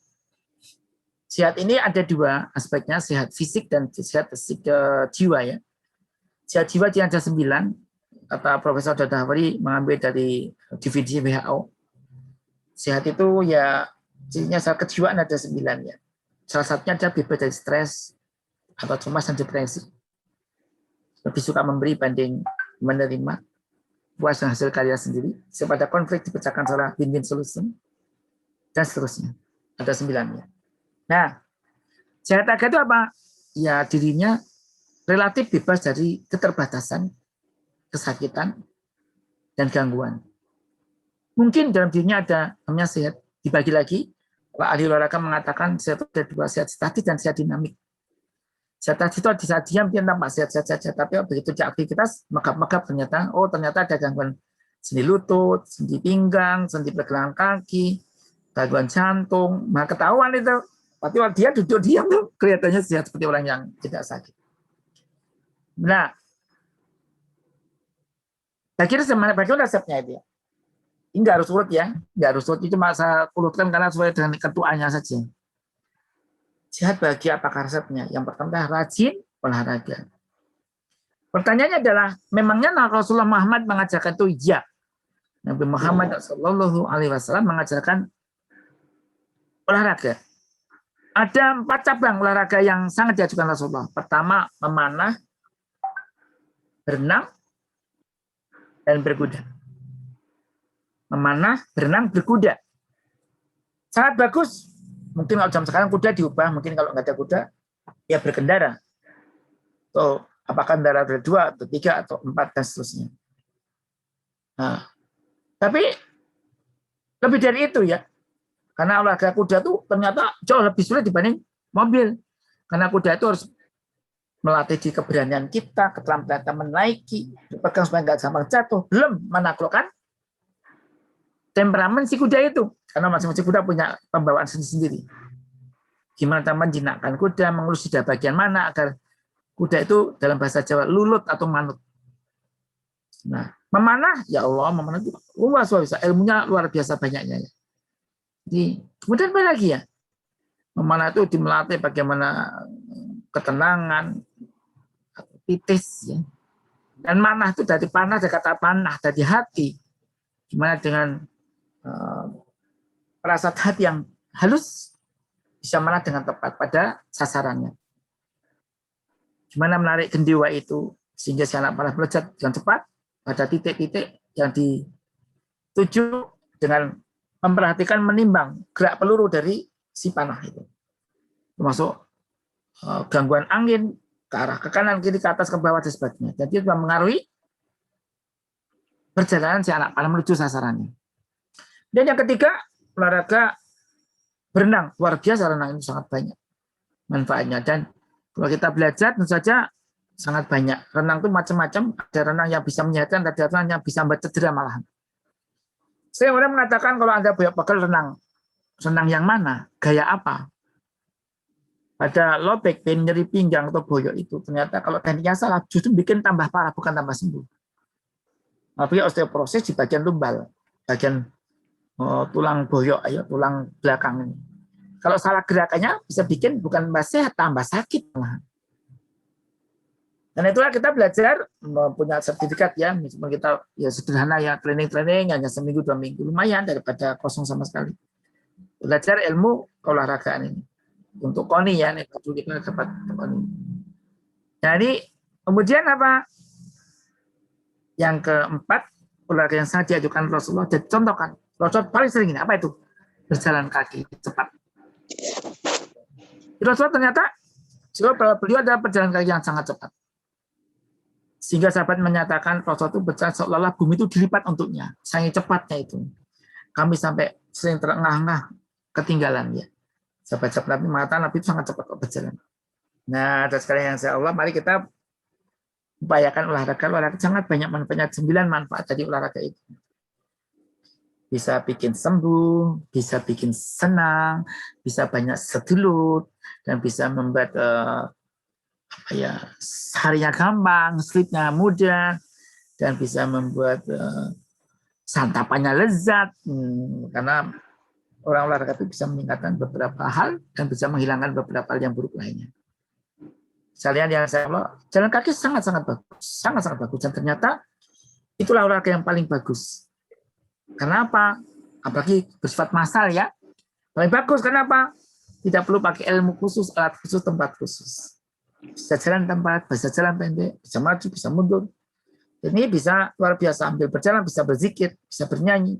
Sehat ini ada 2 aspeknya, sehat fisik dan sehat jiwa ya. Sehat jiwa ada 9, kata Profesor Dadahwari mengambil dari definisi WHO. Sehat itu ya, cirinya sehat kejiwaan ada 9 ya. Salah satunya ada bebas dari stres atau cemas dan depresi. Lebih suka memberi banding menerima, puas dengan hasil karya sendiri, sepada konflik dipecahkan secara win-win solution, dan seterusnya. Ada 9-nya. Nah, sehat bahagia itu apa? Ya, dirinya relatif bebas dari keterbatasan, kesakitan, dan gangguan. Mungkin dalam dirinya ada namanya sehat. Dibagi lagi, ahli olahraga mengatakan sehat ada 2, sehat statis dan sehat dinamik. Sehat itu di saat diam dia tampak sehat-sehat saja, tapi begitu di aktivitas megap-megap ternyata ada gangguan sendi lutut, sendi pinggang, sendi pergelangan kaki, gangguan jantung. Nah, ketahuan itu. Tapi kalau dia duduk diam tuh kelihatannya sehat seperti orang yang tidak sakit. Nah, bagaimana resepnya itu ya? Ini nggak harus urut ya, nggak harus urut, itu masa urutkan karena sesuai dengan ketuanya saja. Sehat bahagia apakah resepnya? Yang pertama rajin olahraga. Pertanyaannya adalah, memangnya Rasulullah Muhammad mengajarkan itu? Ya. Nabi Muhammad SAW mengajarkan olahraga. Ada 4 cabang olahraga yang sangat diajukan Rasulullah. Pertama, memanah, berenang, dan berkuda. Memanah, berenang, berkuda. Sangat bagus. Mungkin kalau jam sekarang kuda diubah, mungkin kalau nggak ada kuda, ya berkendara. So, apakah kendaraan ada 2, atau 3, atau 4, dan seterusnya. Nah, tapi lebih dari itu ya. Karena olahraga kuda itu ternyata jauh lebih sulit dibanding mobil. Karena kuda itu harus melatih di keberanian kita, keterampilan kita menaiki, dipegang supaya nggak gampang jatuh. Belum menaklukkan temperamen si kuda itu. Karena masing-masing kuda punya pembawaan sendiri-sendiri. Gimana kita menjinakkan kuda, mengelus lidah bagian mana agar kuda itu dalam bahasa Jawa lulut atau manut. Nah, Memanah, ya Allah, memanah itu luas biasa, ilmunya luar biasa banyaknya ya. Jadi, kemudian apa lagi ya? Memanah itu dimelatih bagaimana ketenangan, titis ya. Dan manah itu dari panah, dari kata panah, dari hati. Gimana dengan perasaan hati yang halus bisa manah dengan tepat pada sasarannya. Gimana menarik gendewa itu sehingga si anak panah melejat dengan cepat pada titik-titik yang dituju dengan memperhatikan menimbang gerak peluru dari si panah itu. Termasuk gangguan angin ke arah ke kanan, kiri, ke atas, ke bawah, dan sebagainya. Jadi itu mempengaruhi perjalanan si anak panah menuju sasarannya. Dan yang ketiga, olahraga berenang. Luar biasa renang itu sangat banyak manfaatnya. Dan kalau kita belajar tentu saja sangat banyak. Renang itu macam-macam. Ada renang yang bisa menyehatkan, ada renang yang bisa membuat cedera malahan. Saya orang mengatakan kalau Anda boyok pegel renang yang mana? Gaya apa? Pada low back pain, nyeri pinggang atau boyok itu ternyata kalau tekniknya salah justru bikin tambah parah, bukan tambah sembuh. Apalagi osteoporosis di bagian lumbal, bagian tulang boyok, tulang belakang ini. Kalau salah gerakannya bisa bikin bukan sehat, tambah sakit. Dan itulah kita belajar punya sertifikat ya, meskipun kita ya sederhana ya training hanya seminggu 2 minggu, lumayan daripada kosong sama sekali. Belajar ilmu keolahragaan ini untuk KONI ya, nih kita dapat KONI. Jadi kemudian apa? Yang keempat, olahraga yang sangat diajukan Rasulullah dan contohkan. Rasulullah paling sering ini apa itu? Berjalan kaki cepat. Rasulullah ternyata beliau adalah perjalanan kaki yang sangat cepat. Sehingga sahabat menyatakan Rasulullah itu berjalan seolah-olah bumi itu dilipat untuknya. Saking cepatnya itu. Kami sampai sering terengah-engah ketinggalan ya. Sahabat-sahabat Nabi mengatakan Nabi itu sangat cepat berjalan. Nah, dan sekali yang saya Allah, mari kita upayakan olahraga sangat banyak manfaatnya. 9 manfaat dari olahraga itu. Bisa bikin sembuh, bisa bikin senang, bisa banyak sedulut, dan bisa membuat harinya gampang, sleepnya mudah, dan bisa membuat santapannya lezat, karena orang olahraga itu bisa meningkatkan beberapa hal dan bisa menghilangkan beberapa hal yang buruk lainnya. Sekalian yang saya Allah, jalan kaki sangat-sangat bagus, dan ternyata itulah olahraga yang paling bagus. Kenapa? Apalagi bersifat massal ya, paling bagus. Kenapa? Tidak perlu pakai ilmu khusus, alat khusus, tempat khusus. Bisa jalan tempat, bisa jalan pendek, bisa maju, bisa mundur. Ini bisa luar biasa, ambil berjalan, bisa berzikir, bisa bernyanyi,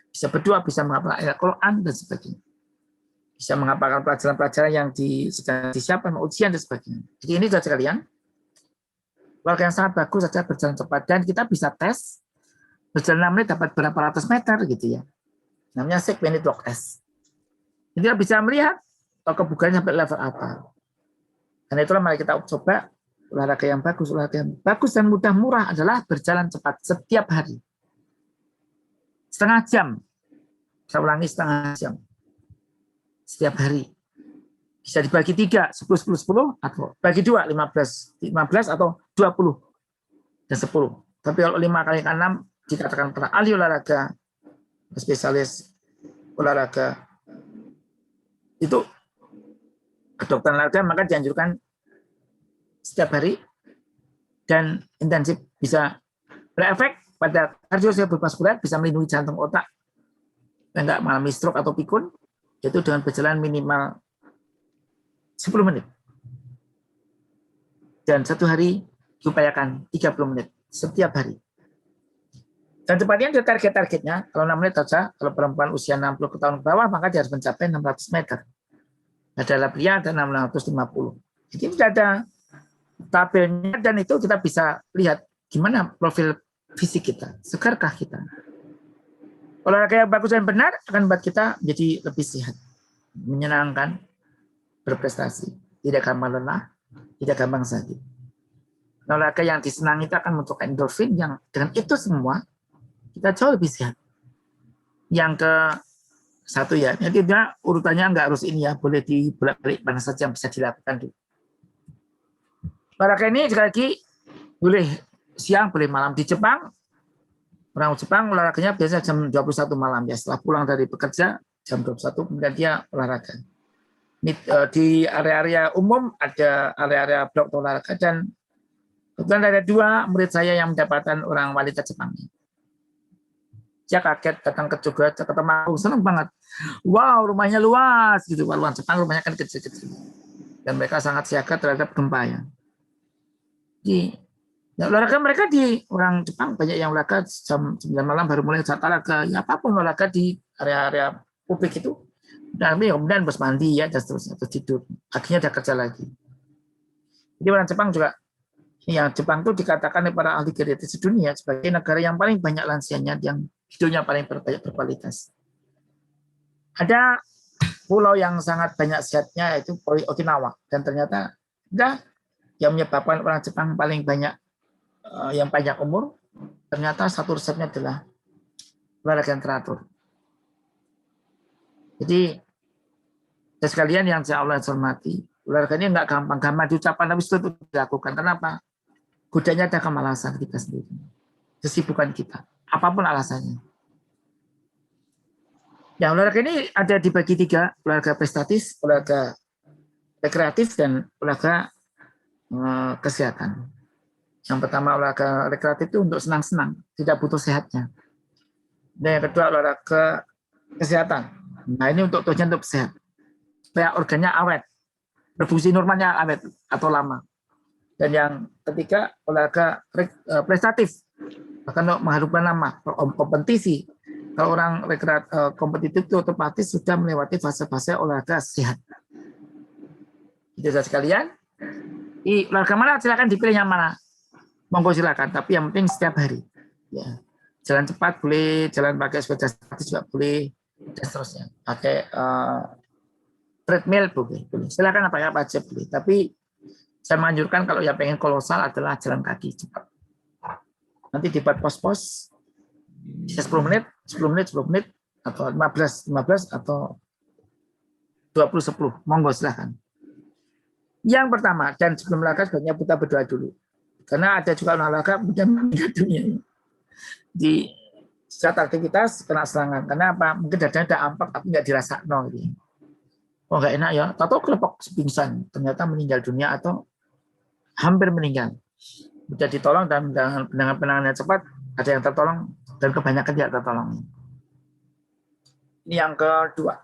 bisa berdoa, bisa menghafal ayat Quran dan sebagainya. Bisa menghafalkan pelajaran-pelajaran yang sedang disiapkan, ujian dan sebagainya. Jadi ini sudah sekalian, olahraga yang sangat bagus saja berjalan cepat, dan kita bisa tes berjalan 6 menit dapat berapa ratus meter gitu ya. Namanya 6-minute walk test. Ini kita bisa melihat kebugarannya sampai level apa. Dan itulah mari kita coba olahraga yang bagus dan mudah murah adalah berjalan cepat setiap hari. Setengah jam. Saya ulangi, setengah jam. Setiap hari. Bisa dibagi 3, 10, 10, 10, atau bagi 2, 15 atau 20 dan 10. Tapi kalau 5 kali 6 dikatakan para ahli olahraga, spesialis olahraga itu kedokteran olahraga, maka dianjurkan setiap hari dan intensif, bisa berefek pada kardiovaskular, bisa melindungi jantung, otak, dan enggak mengalami stroke atau pikun, yaitu dengan berjalan minimal 10 menit. Dan satu hari diupayakan 30 menit setiap hari. Dan tepatnya ada target-targetnya, kalau 6 menit saja, kalau perempuan usia 60 tahun ke bawah, maka dia harus mencapai 600 meter. Adalah pria ada 650. Jadi tidak ada tabelnya, dan itu kita bisa lihat gimana profil fisik kita, segarkah kita. Olahraga yang bagus dan benar akan membuat kita menjadi lebih sehat, menyenangkan, berprestasi, tidak gampang lelah, tidak gampang sakit. Olahraga yang disenangi itu akan memunculkan endorfin, yang dengan itu semua kita jauh lebih sehat. Yang ke satu ya, ini tidak urutannya nggak harus ini ya, boleh dibolak-balik mana saja yang bisa dilakukan. Olahraga ini sekali lagi boleh siang, boleh malam. Di Jepang Orang Jepang olahraganya biasanya jam 21 malam ya. Setelah pulang dari bekerja jam 21 kemudian dia olahraga. Di area-area umum ada area-area blok olahraga dan kebetulan ada 2 murid saya yang mendapatkan orang wanita Jepang. Dia kaget datang ke Jogja, ketemu aku, senang banget. Wow, rumahnya luas gitu. Orang Jepang rumahnya kan kecil-kecil. Dan mereka sangat siaga terhadap gempa ya. Ya, olahraga mereka di orang Jepang banyak yang olahraga jam 9 malam baru mulai saat olahraga. Ya apapun olahraga di area-area publik itu. Dan kemudian bos mandi ya dan seterusnya terus tidur. Akhirnya dia kerja lagi. Jadi orang Jepang juga, yang Jepang itu dikatakan oleh para ahli geriatrik sedunia sebagai negara yang paling banyak lansianya, yang hidupnya paling banyak berkualitas. Ada pulau yang sangat banyak sehatnya yaitu Okinawa, dan ternyata yang menyebabkan orang Jepang paling banyak yang panjang umur, ternyata satu resepnya adalah olahraga yang teratur. Jadi sekalian yang saya Allah hormati, olahraga ini nggak gampang-gampang diucapkan, tapi itu dilakukan. Kenapa? Godanya ada kemalasan kita sendiri, kesibukan kita, apapun alasannya. Yang olahraga ini ada dibagi 3, olahraga prestatif, olahraga rekreatif, dan olahraga kesehatan. Yang pertama olahraga rekreatif itu untuk senang-senang, tidak butuh sehatnya. Dan yang kedua olahraga kesehatan. Nah ini untuk tujuan untuk sehat, supaya organnya awet, berfungsi normalnya awet atau lama. Dan yang ketiga olahraga prestatif, bahkan untuk mengharumkan nama, kompetisi. Kalau orang kompetitif itu otomatis sudah melewati fase-fase olahraga sehat. Itu saja sekalian. Olahraga mana silakan dipilih yang mana. Monggo silakan, tapi yang penting setiap hari. Ya. Jalan cepat boleh, jalan pakai sepeda statis juga boleh, dan seterusnya. Pakai treadmill boleh. Silakan apa aja boleh. Tapi saya menganjurkan kalau yang pengen kolosal adalah jalan kaki cepat. Nanti dibuat pos-pos, bisa 10 menit, atau 15 atau 20-10. Monggo silakan. Yang pertama, dan sebelum olahraga sebaiknya kita berdoa dulu. Karena ada juga olahraga kemudian meninggal dunia. Di saat aktivitas kena serangan. Karena apa? Mungkin dadanya ada ampak tapi nggak dirasa no. Gitu. Oh nggak enak ya. Tahu kelepok pingsan. Ternyata meninggal dunia atau hampir meninggal. Sudah ditolong dan dengan penanganan yang cepat ada yang tertolong dan kebanyakan tidak tertolong. Ini yang kedua.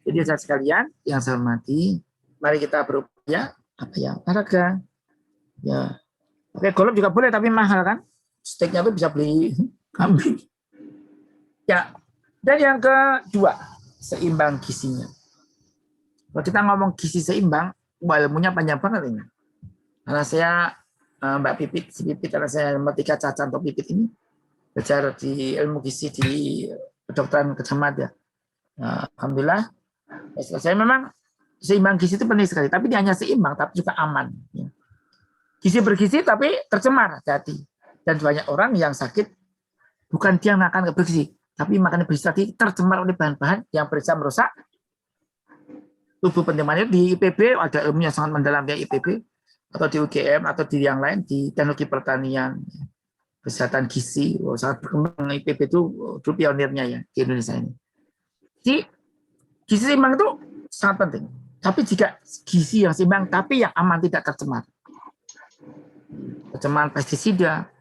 Jadi saudara sekalian yang saya hormati, mari kita berupaya olahraga. Ya, oke, golf juga boleh tapi mahal kan? Steaknya tuh bisa beli kambing. Ya, dan yang kedua seimbang gizinya. Kalau kita ngomong gizi seimbang, ilmunya panjang banget ini. Karena saya Mbak Pipit, si Pipit, karena saya Metika Cacanto Pipit ini belajar di ilmu gizi di kedokteran kecamatan ya. Alhamdulillah, saya memang seimbang gizi itu penting sekali. Tapi dia hanya seimbang, tapi juga aman. Ya. Gizi bergizi tapi tercemar, hati. Dan banyak orang yang sakit bukan dia makan bergizi, tapi makan bergizi tadi tercemar oleh bahan-bahan yang bisa merusak tubuh penerimaan. Di IPB ada ilmu yang sangat mendalam ya, IPB atau di UGM atau di yang lain di teknologi pertanian, kesehatan gizi, sangat berkembang. IPB itu dulu pionirnya ya di Indonesia ini. Jadi gizi seimbang itu sangat penting. Tapi jika gizi yang seimbang tapi yang aman, tidak tercemar. Tercemar pestisida,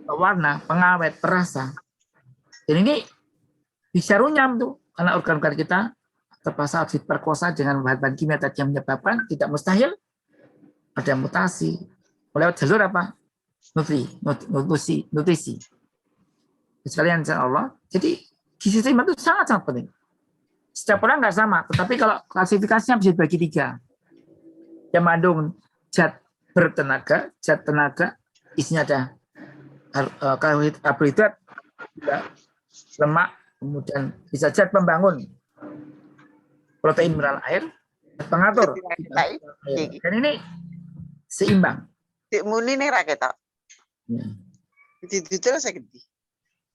warna, pengawet, perasa. Dan ini bisa runyam tuh karena organ-organ kita terpaksa harus diperkosa dengan bahan-bahan kimia tadi yang menyebabkan tidak mustahil ada mutasi lewat jalur apa? Nutrisi. Sekalian insya Allah. Jadi gizi seimbang itu sangat-sangat penting. Setiap orang nggak sama, tetapi kalau klasifikasinya bisa dibagi 3. Yang mengandung zat bertenaga, zat tenaga, isinya ada karbohidrat, lemak, kemudian bisa zat pembangun, protein, mineral, air, pengatur. Dan ini seimbang. Muni nih rakyat.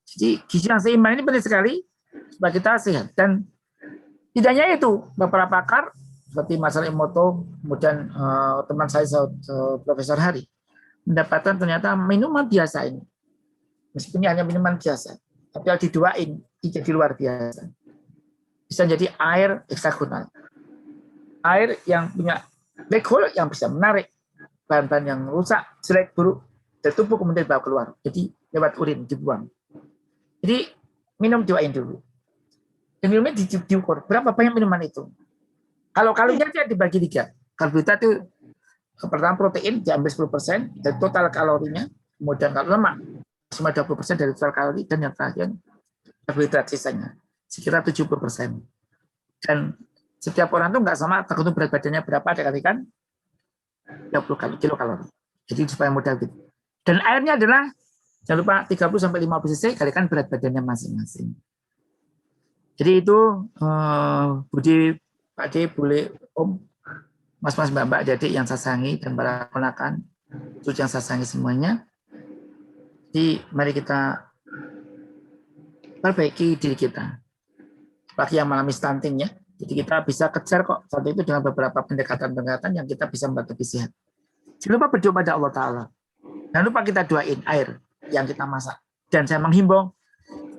Jadi gizi yang seimbang ini penting sekali supaya kita sehat. Dan tidak hanya itu, beberapa pakar seperti Mas Emoto, kemudian teman saya Profesor Hari mendapatkan ternyata minuman biasa ini Meskipun ini hanya minuman biasa, tapi kalau diduain, ini jadi luar biasa. Bisa jadi air heksagonal. Air yang punya black hole yang bisa menarik bahan-bahan yang rusak, jelek, buruk, tertumpuk kemudian dibawa keluar. Jadi lewat urin dibuang. Jadi minum doain dulu. Dan minumnya diukur. Berapa banyak minuman itu? Kalau kalorinya aja dibagi 3. Karbohidrat itu pertama protein diambil 10% dari total kalorinya. Kemudian kalau lemak cuma 20% dari total kalori, dan yang terakhir karbohidrat sisanya sekitar 70%. Dan setiap orang itu nggak sama, tergantung berat badannya berapa, dikalikan 20 kilokalori. Jadi supaya mudah gitu. Dan airnya adalah jangan lupa 30-50 cc kalikan berat badannya masing-masing. Jadi itu Budi, Pak D, boleh Om, Mas-mas, Mbak-mbak, adik yang saya sayangi dan para ponakan, terus yang saya sayangi semuanya. Jadi mari kita perbaiki diri kita. Bagi yang mengalami stunting ya. Jadi kita bisa kejar kok saat itu dengan beberapa pendekatan-pendekatan yang kita bisa membantu sehat. Jangan lupa berdoa pada Allah Ta'ala. Jangan lupa kita doain air yang kita masak. Dan saya menghimbau,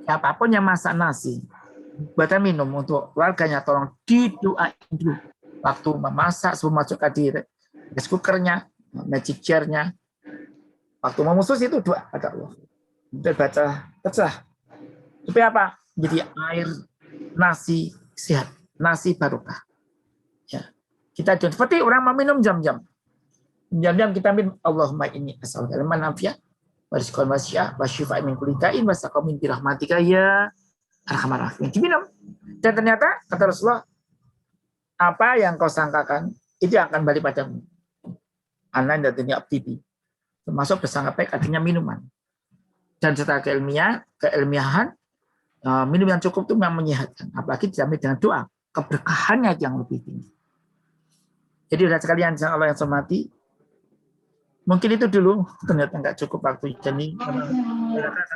siapapun yang masak nasi, buatan minum untuk keluarganya, tolong didoain dulu. Waktu memasak, sebelum masukkan di rice cookernya, magic jar-nya, waktu memusus itu doa pada Allah. Terbaca, terserah. Supaya apa? Jadi air, nasi, sehat. Nasi barokah. Ya. Kita seperti orang mau minum jam-jam. Jam-jam kita minum Allahumma inni as'aluka ilman nafi'a wa rizqan wasi'a wa syifa'an min kulli da'in wa saqamin bi rahmatika ya arhamar rahimin. Diminum. Dan ternyata kata Rasulullah, apa yang kau sangkakan itu akan balik padamu. Anan dan dunia abdibi. Termasuk bersangka baik artinya minuman. Dan setelah keilmiahan, minum yang cukup itu memang menyehatkan. Apalagi dijamin dengan doa. Keberkahannya yang lebih tinggi. Jadi udah sekalian Allah yang hormati, mungkin itu dulu ternyata nggak cukup waktu. Jadi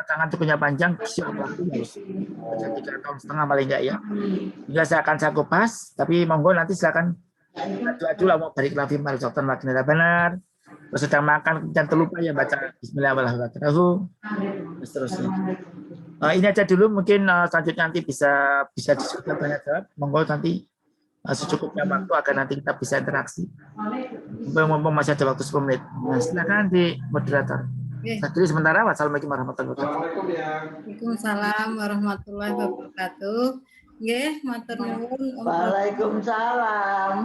tangan cukupnya panjang, waktu harus 3,5 tahun paling enggak ya. Juga saya akan kupas, tapi monggo nanti silakan doa dulu mau balik lagi mari dokter makin benar. Terus sudah makan dan terlupa ya baca Bismillahirrahmanirrahim. Seterusnya. Ini aja dulu, mungkin selanjutnya nanti bisa diskusi banyak jawab. Monggo nanti secukupnya waktu agar nanti kita bisa interaksi. Mumpung masih ada waktu 10 menit. Nah, silakan di moderator. Jadi sementara wassalamualaikum warahmatullahi wabarakatuh. Waalaikumsalam warahmatullahi wabarakatuh. Nggih, matur nuwun. Waalaikumsalam.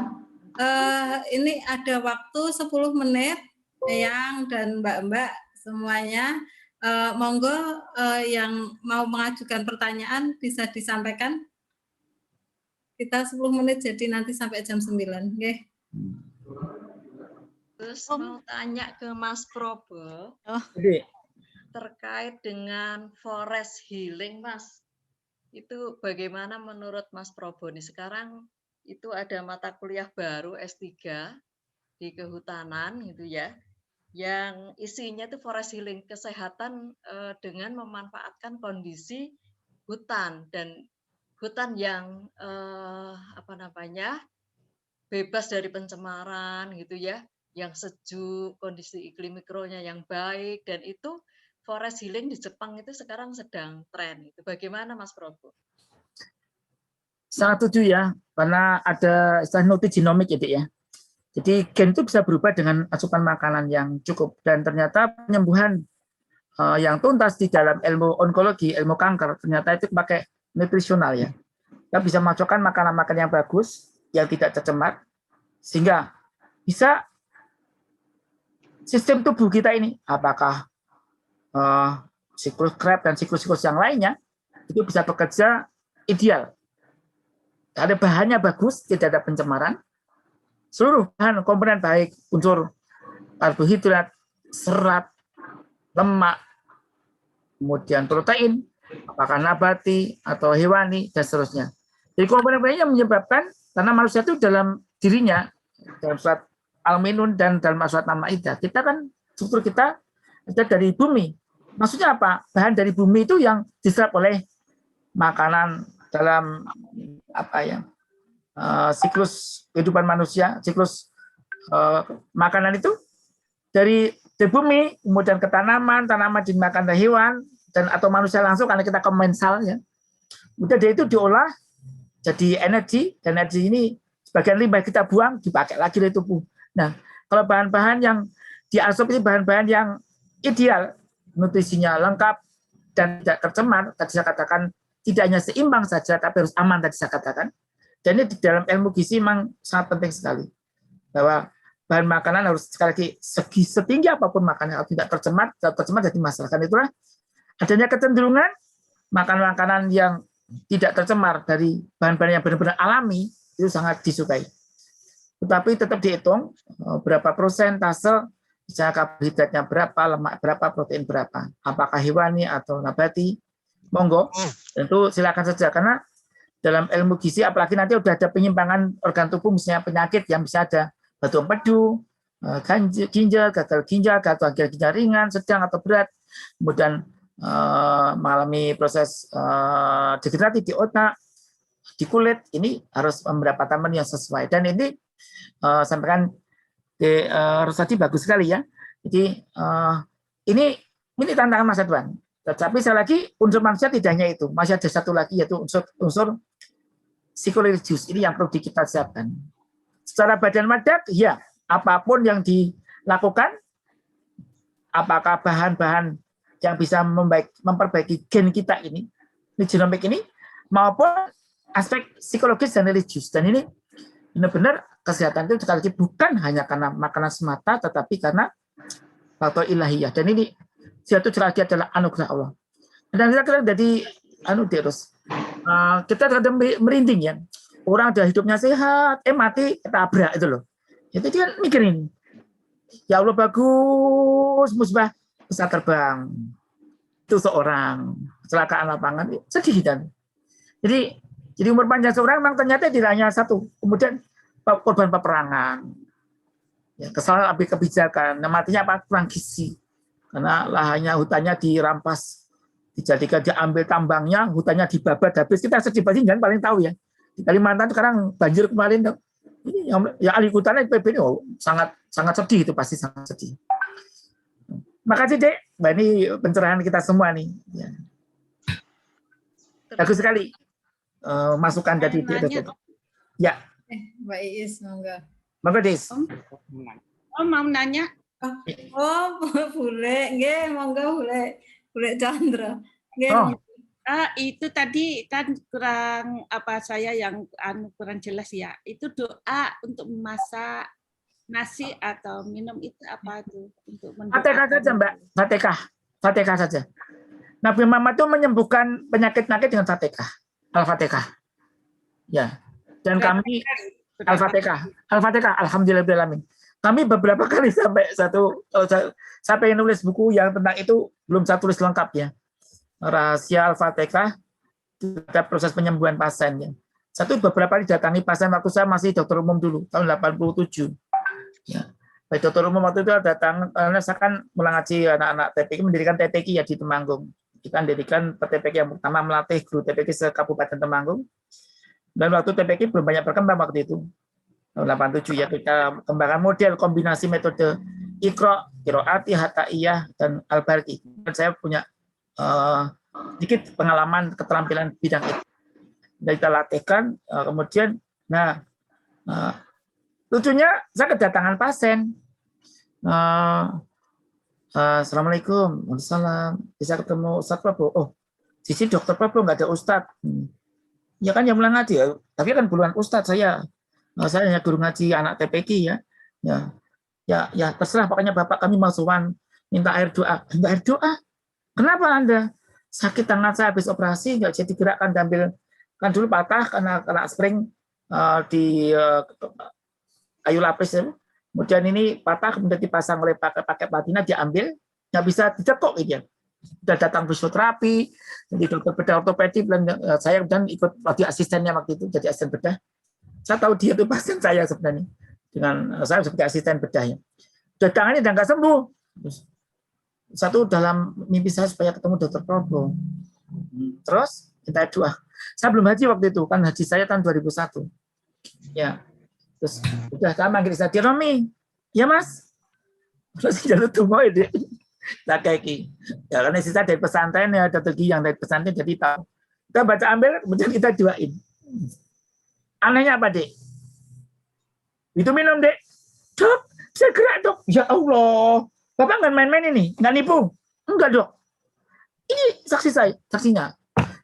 Ini ada waktu 10 menit, Eyang dan Mbak-mbak semuanya. Monggo yang mau mengajukan pertanyaan bisa disampaikan. Kita 10 menit jadi nanti sampai jam 9. Nggih. Terus mau tanya ke Mas Probo terkait dengan forest healing, Mas. Itu bagaimana menurut Mas Probo nih? Sekarang itu ada mata kuliah baru S3 di kehutanan gitu ya, yang isinya itu forest healing, kesehatan dengan memanfaatkan kondisi hutan, dan hutan yang bebas dari pencemaran gitu ya, yang sejuk, kondisi iklim mikronya yang baik, dan itu forest healing di Jepang itu sekarang sedang tren. Itu bagaimana Mas Probo? Sangat setuju ya, karena ada istilah nutrigenomik ya. Jadi gen itu bisa berubah dengan asupan makanan yang cukup, dan ternyata penyembuhan yang tuntas di dalam ilmu onkologi, ilmu kanker, ternyata itu pakai nutrisional ya. Kita bisa masukkan makanan-makanan yang bagus, yang tidak tercemar, sehingga bisa sistem tubuh kita ini, apakah siklus Krebs dan siklus-siklus yang lainnya, itu bisa bekerja ideal. Ada bahannya bagus, tidak ada pencemaran. Seluruh bahan komponen baik, unsur karbohidrat, serat, lemak, kemudian protein, apakah nabati atau hewani, dan seterusnya. Jadi komponen-komponennya menyebabkan, karena manusia itu dalam dirinya, dalam surat Al-Minun dan dalam surat Al-Maidah, kita kan, struktur kita ada dari bumi. Maksudnya apa? Bahan dari bumi itu yang diserap oleh makanan dalam siklus kehidupan manusia, siklus makanan itu dari bumi, kemudian ke tanaman, tanaman dimakan oleh hewan, dan atau manusia langsung karena kita komensal ya. Kemudian dia itu diolah jadi energi, dan energi ini sebagian limbah kita buang dipakai lagi oleh tubuh. Nah, kalau bahan-bahan yang diasup ini bahan-bahan yang ideal, nutrisinya lengkap dan tidak tercemar, tadi saya katakan tidak hanya seimbang saja tapi harus aman tadi saya katakan. Dan ini di dalam ilmu gizi memang sangat penting sekali bahwa bahan makanan harus sekali lagi setinggi apapun makannya kalau tidak tercemar jadi masalah. Karena itulah adanya kecenderungan makanan-makanan yang tidak tercemar dari bahan-bahan yang benar-benar alami itu sangat disukai. Tetapi tetap dihitung berapa persentase, misalnya karbohidratnya berapa, lemak berapa, protein berapa, apakah hewani atau nabati, monggo. Tentu silakan saja karena dalam ilmu gizi apalagi nanti udah ada penyimpangan organ tubuh misalnya penyakit yang bisa ada batu empedu, ginjal, gagal ginjal ringan, sedang atau berat, kemudian mengalami proses degeneratif di otak, di kulit, ini harus mendapatkan menu yang sesuai. Dan ini sampaikan Rosadi bagus sekali ya. Jadi ini tantangan masa depan. Tetapi sekali lagi unsur manusia tidak hanya itu, masih ada satu lagi yaitu unsur psikologis. Ini yang perlu kita siapkan. Secara badan madak, ya apapun yang dilakukan, apakah bahan-bahan yang bisa memperbaiki gen kita ini genomik ini, maupun aspek psikologis dan religius. Dan ini benar-benar kesehatan itu sekali lagi bukan hanya karena makanan semata, tetapi karena faktor ilahiyah. Dan ini satu sekali lagi adalah anugerah Allah. Dan kita kira jadi terus kita kadang merinding ya. Orang udah hidupnya sehat, mati ketabrak itu loh. Itu dia mikirin. Ya Allah bagus, musbah bisa terbang. Itu seorang kecelakaan lapangan, sedih dan. Jadi umur panjang seorang memang ternyata tidak hanya satu. Kemudian korban peperangan, ya, kesalahan ambil kebijakan, matinya apa? Kurang gizi. Karena lahannya, hutannya dirampas, dijadikan diambil tambangnya, hutannya dibabat habis. Kita sedih pasti kan paling tahu ya. Di Kalimantan sekarang banjir kemarin, ini ya ahli hutannya PB ini sangat sedih itu pasti sangat sedih. Makasih Dek, Mbak, ini pencerahan kita semua nih. Ya. Bagus sekali masukan dari Dek. Ya. Mbak Iis, monggo. Monggo Des. Mau nanya? Oh, boleh, nggih, monggo boleh Chandra. Nggih. Itu tadi kan kurang saya yang kurang jelas ya. Itu doa untuk memasak nasi atau minum itu apa tuh? Untuk Fatihah saja Mbak, Fatihah saja. Nabi Muhammad itu menyembuhkan penyakit-penyakit dengan Fatihah, Al-Fatihah. Ya. Dan kami Al-Fatihah, alhamdulillahirabbil. Kami beberapa kali sampai nulis buku yang tentang itu belum saya tulis lengkap ya. Rahasia Al-Fatihah terhadap proses penyembuhan pasiennya. Beberapa kali datangi pasien waktu saya masih dokter umum dulu tahun 87. Ya. Baik dokter umum waktu itu datang karena saya kan mulai ngaji anak-anak TPK, mendirikan TPK ya di Temanggung. Kita mendirikan TPK yang pertama melatih guru TPK se-Kabupaten Temanggung. Dan waktu TPK belum banyak berkembang waktu itu. Tahun 87 ya kita kembangkan model kombinasi metode Iqra, Qiraati, Hataiyah dan Al-Barqi. Dan saya punya sedikit pengalaman keterampilan bidang itu. Dan kita latihkan kemudian lucunya saya kedatangan pasien. Assalamualaikum, waalaikumsalam. Bisa ketemu Ustadz Prabowo. Oh, di sini Dokter Prabowo nggak ada Ustadz. Ya kan yang mulai ngaji ya. Tapi kan buruan Ustadz saya hanya guru ngaji anak TPK ya. Ya terserah pokoknya Bapak kami mau sowan minta air doa. Minta air doa. Kenapa Anda? Sakit tangan saya habis operasi nggak bisa digerakkan, diambil kan dulu patah karena kena spring di kayu lapis ya. Kemudian ini patah kemudian dipasang oleh pakai platina, diambil nggak bisa dicekok gitu ya. Sudah datang fisioterapi, jadi dokter bedah ortopedi bilang saya dan ikut jadi asistennya waktu itu, jadi asisten bedah. Saya tahu dia itu pasien saya sebenarnya dengan saya sebagai asisten bedahnya. Sudah tangannya udah nggak sembuh. Satu dalam mimpi saya supaya ketemu Dokter Prabowo. Terus kita doa. Saya belum haji waktu itu, kan haji saya tahun 2001. Ya. Terus udah saya manggil saya, Romi. Ya Mas. Terus jalur tunggu ini. Tak kayak ya karena sisa dari pesantren ya ada lagi yang dari pesantren jadi tahu. Kita baca ambil kemudian kita doain. Anehnya apa, Dek? Itu minum, Dek. Dok, saya gerak, Dok. Ya Allah. Bapak nggak main-main ini, nggak nipu. Enggak, Dok. Ini saksi saya, saksinya.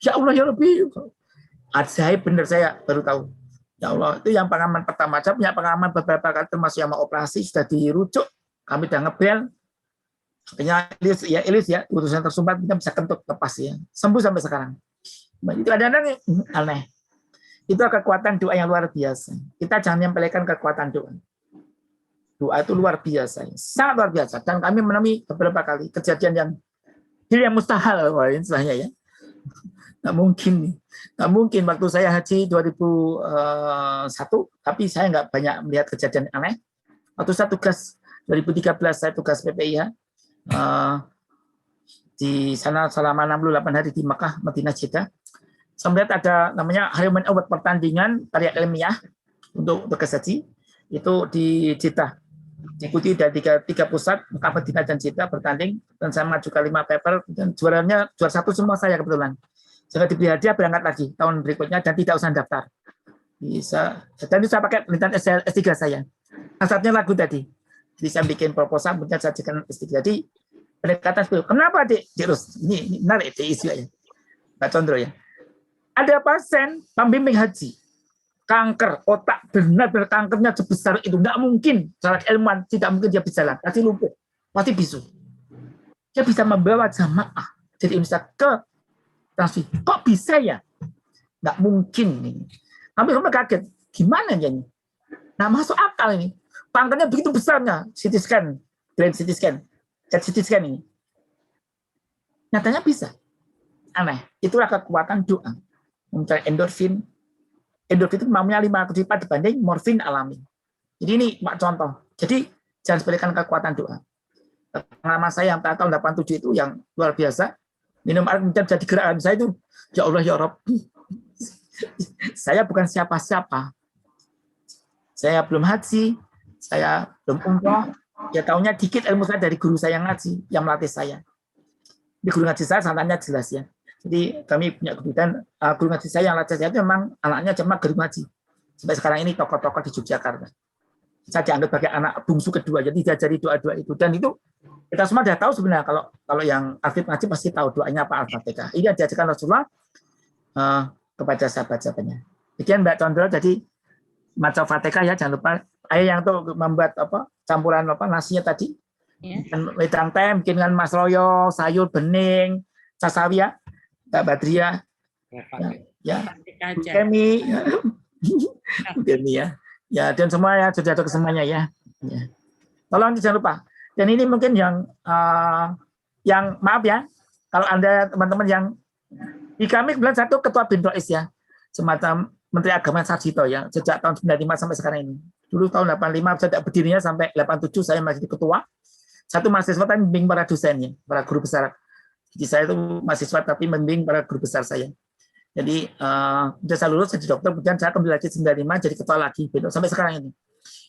Ya Allah, ya Rabbi. Saya benar, saya baru tahu. Ya Allah, itu yang pengalaman pertama. Saya punya pengalaman beberapa kali termasuk yang mau operasi, sudah dirujuk. Kami udah ngebel. Akhirnya Ilis ya, utusan tersumbat kita bisa kentut lepas ya. Sembuh sampai sekarang. Itu kadang-kadang aneh. Itu kekuatan doa yang luar biasa. Kita jangan menyepelekan kekuatan doa. Doa itu luar biasa, sangat luar biasa. Dan kami menemui beberapa kali kejadian yang mustahil, istilahnya ya. Nggak mungkin waktu saya haji 2001, tapi saya nggak banyak melihat kejadian aneh. Waktu saya tugas 2013 saya tugas PPIH di sana selama 68 hari di Mekah, Madinah, Jeddah. Saya melihat ada namanya Human Award pertandingan karya ilmiah untuk tugas haji itu di Jeddah. Diikuti dari tiga pusat, Mekah, Madinah, dan Jeddah bertanding, dan saya mengajukan 5 paper dan juara 1 semua saya kebetulan. Saya diberi hadiah berangkat lagi tahun berikutnya dan tidak usah daftar. Bisa. Dan itu saya pakai penelitian S3 saya. Asapnya lagu tadi. Jadi saya bikin proposal, kemudian saya jadikan S3. Jadi pendekatan seperti itu. Kenapa, Dik? Terus ini menarik di isu ya. Pak Condro ya. Ada pasien pembimbing haji, kanker otak, benar-benar kankernya sebesar itu, nggak mungkin secara ilmuwan tidak mungkin dia bisa jalan, pasti lumpuh, pasti bisu. Dia bisa membawa jamaah dari Indonesia ke transfusi. Kok bisa ya? Nggak mungkin ini. Kami kaget, gimana ya ini? Nah, masuk akal ini. Kankernya begitu besarnya, CT scan, brain CT scan, CT scan ini. Nyatanya bisa. Aneh. Itulah kekuatan doa. Mencari endorfin. Endorfin itu mamanya 5 kali lipat dibanding morfin alami. Jadi ini Pak contoh. Jadi jangan sepelekan kekuatan doa. Pengalaman saya yang tahun 87 itu yang luar biasa. Minum air kemudian jadi gerakan saya itu, ya Allah ya Rabb. Saya bukan siapa-siapa. Saya belum haji, saya belum umroh. Ya tahunya dikit ilmu saya dari guru saya yang ngaji, yang melatih saya. Di guru ngaji saya santannya jelas ya. Jadi kami punya kebutuhan guru ngaji saya yang latih saya itu memang anaknya cuma guru ngaji. Sampai sekarang ini tokoh-tokoh di Yogyakarta. Saya dianggap sebagai anak bungsu kedua, jadi diajari doa-doa itu. Dan itu kita semua sudah tahu sebenarnya kalau yang aktif ngaji pasti tahu doanya apa Al-Fatihah. Ini yang diajarkan Rasulullah kepada sahabat-sahabatnya. Demikian Mbak Condro, jadi macam Fatihah ya, jangan lupa. Ayah yang tuh membuat campuran nasinya tadi. Dan wedang teh bikin dengan Mas Royo, sayur bening, casawi ya. Mbak Badria, ya, Kemi, ya, dan semua ya sudah ada kesemuanya ya. Tolong jangan lupa. Dan ini mungkin yang maaf ya, kalau Anda teman-teman yang di kami kebetulan satu ketua BIN Rois ya, semacam Menteri Agama Sarjito ya, sejak tahun 95 sampai sekarang ini. Dulu tahun 85 saya berdirinya sampai 87 saya masih ketua. Satu mahasiswa tapi membimbing para dosennya, para guru besar. Jadi saya itu mahasiswa tapi membimbing para guru besar saya. Jadi sudah saya lulus jadi dokter, kemudian saya kembali lagi 95 jadi ketua lagi sampai sekarang ini.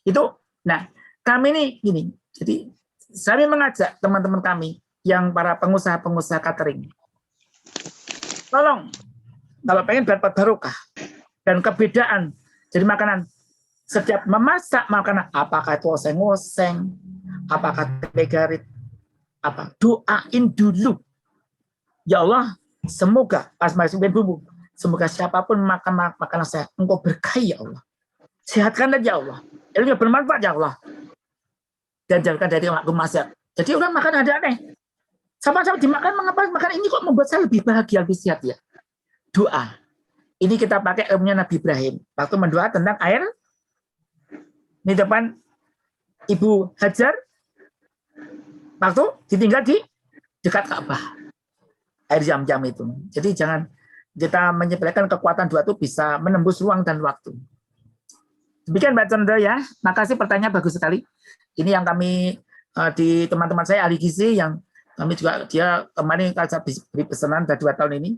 Itu, nah kami ini gini. Jadi saya mengajak teman-teman kami yang para pengusaha-pengusaha catering, tolong kalau pengen dapat barokah dan kebedaan jadi makanan, setiap memasak makanan, apakah itu oseng-oseng, apakah tegarit, doain dulu. Ya Allah, semoga pas masukin bumbu, semoga siapapun makan makanan saya, Engkau berkahi ya Allah. Sehatkanlah ya Allah. Ilmunya bermanfaat ya Allah. Dan jauhkan dari makhluk maksiat. Jadi orang makan ada aneh. Sama-sama dimakan, mengapa makan ini kok membuat saya lebih bahagia, lebih sehat ya? Doa. Ini kita pakai ilmunya Nabi Ibrahim. Waktu mendoa tentang air, di depan Ibu Hajar, waktu ditinggal di dekat Ka'bah. Air jam-jam itu. Jadi jangan kita menyepelekan kekuatan doa itu bisa menembus ruang dan waktu. Demikian Mbak Chandra ya. Makasih pertanyaan bagus sekali. Ini yang kami di teman-teman saya ahli gizi yang kami juga dia kemarin saya beri pesanan dari 2 tahun ini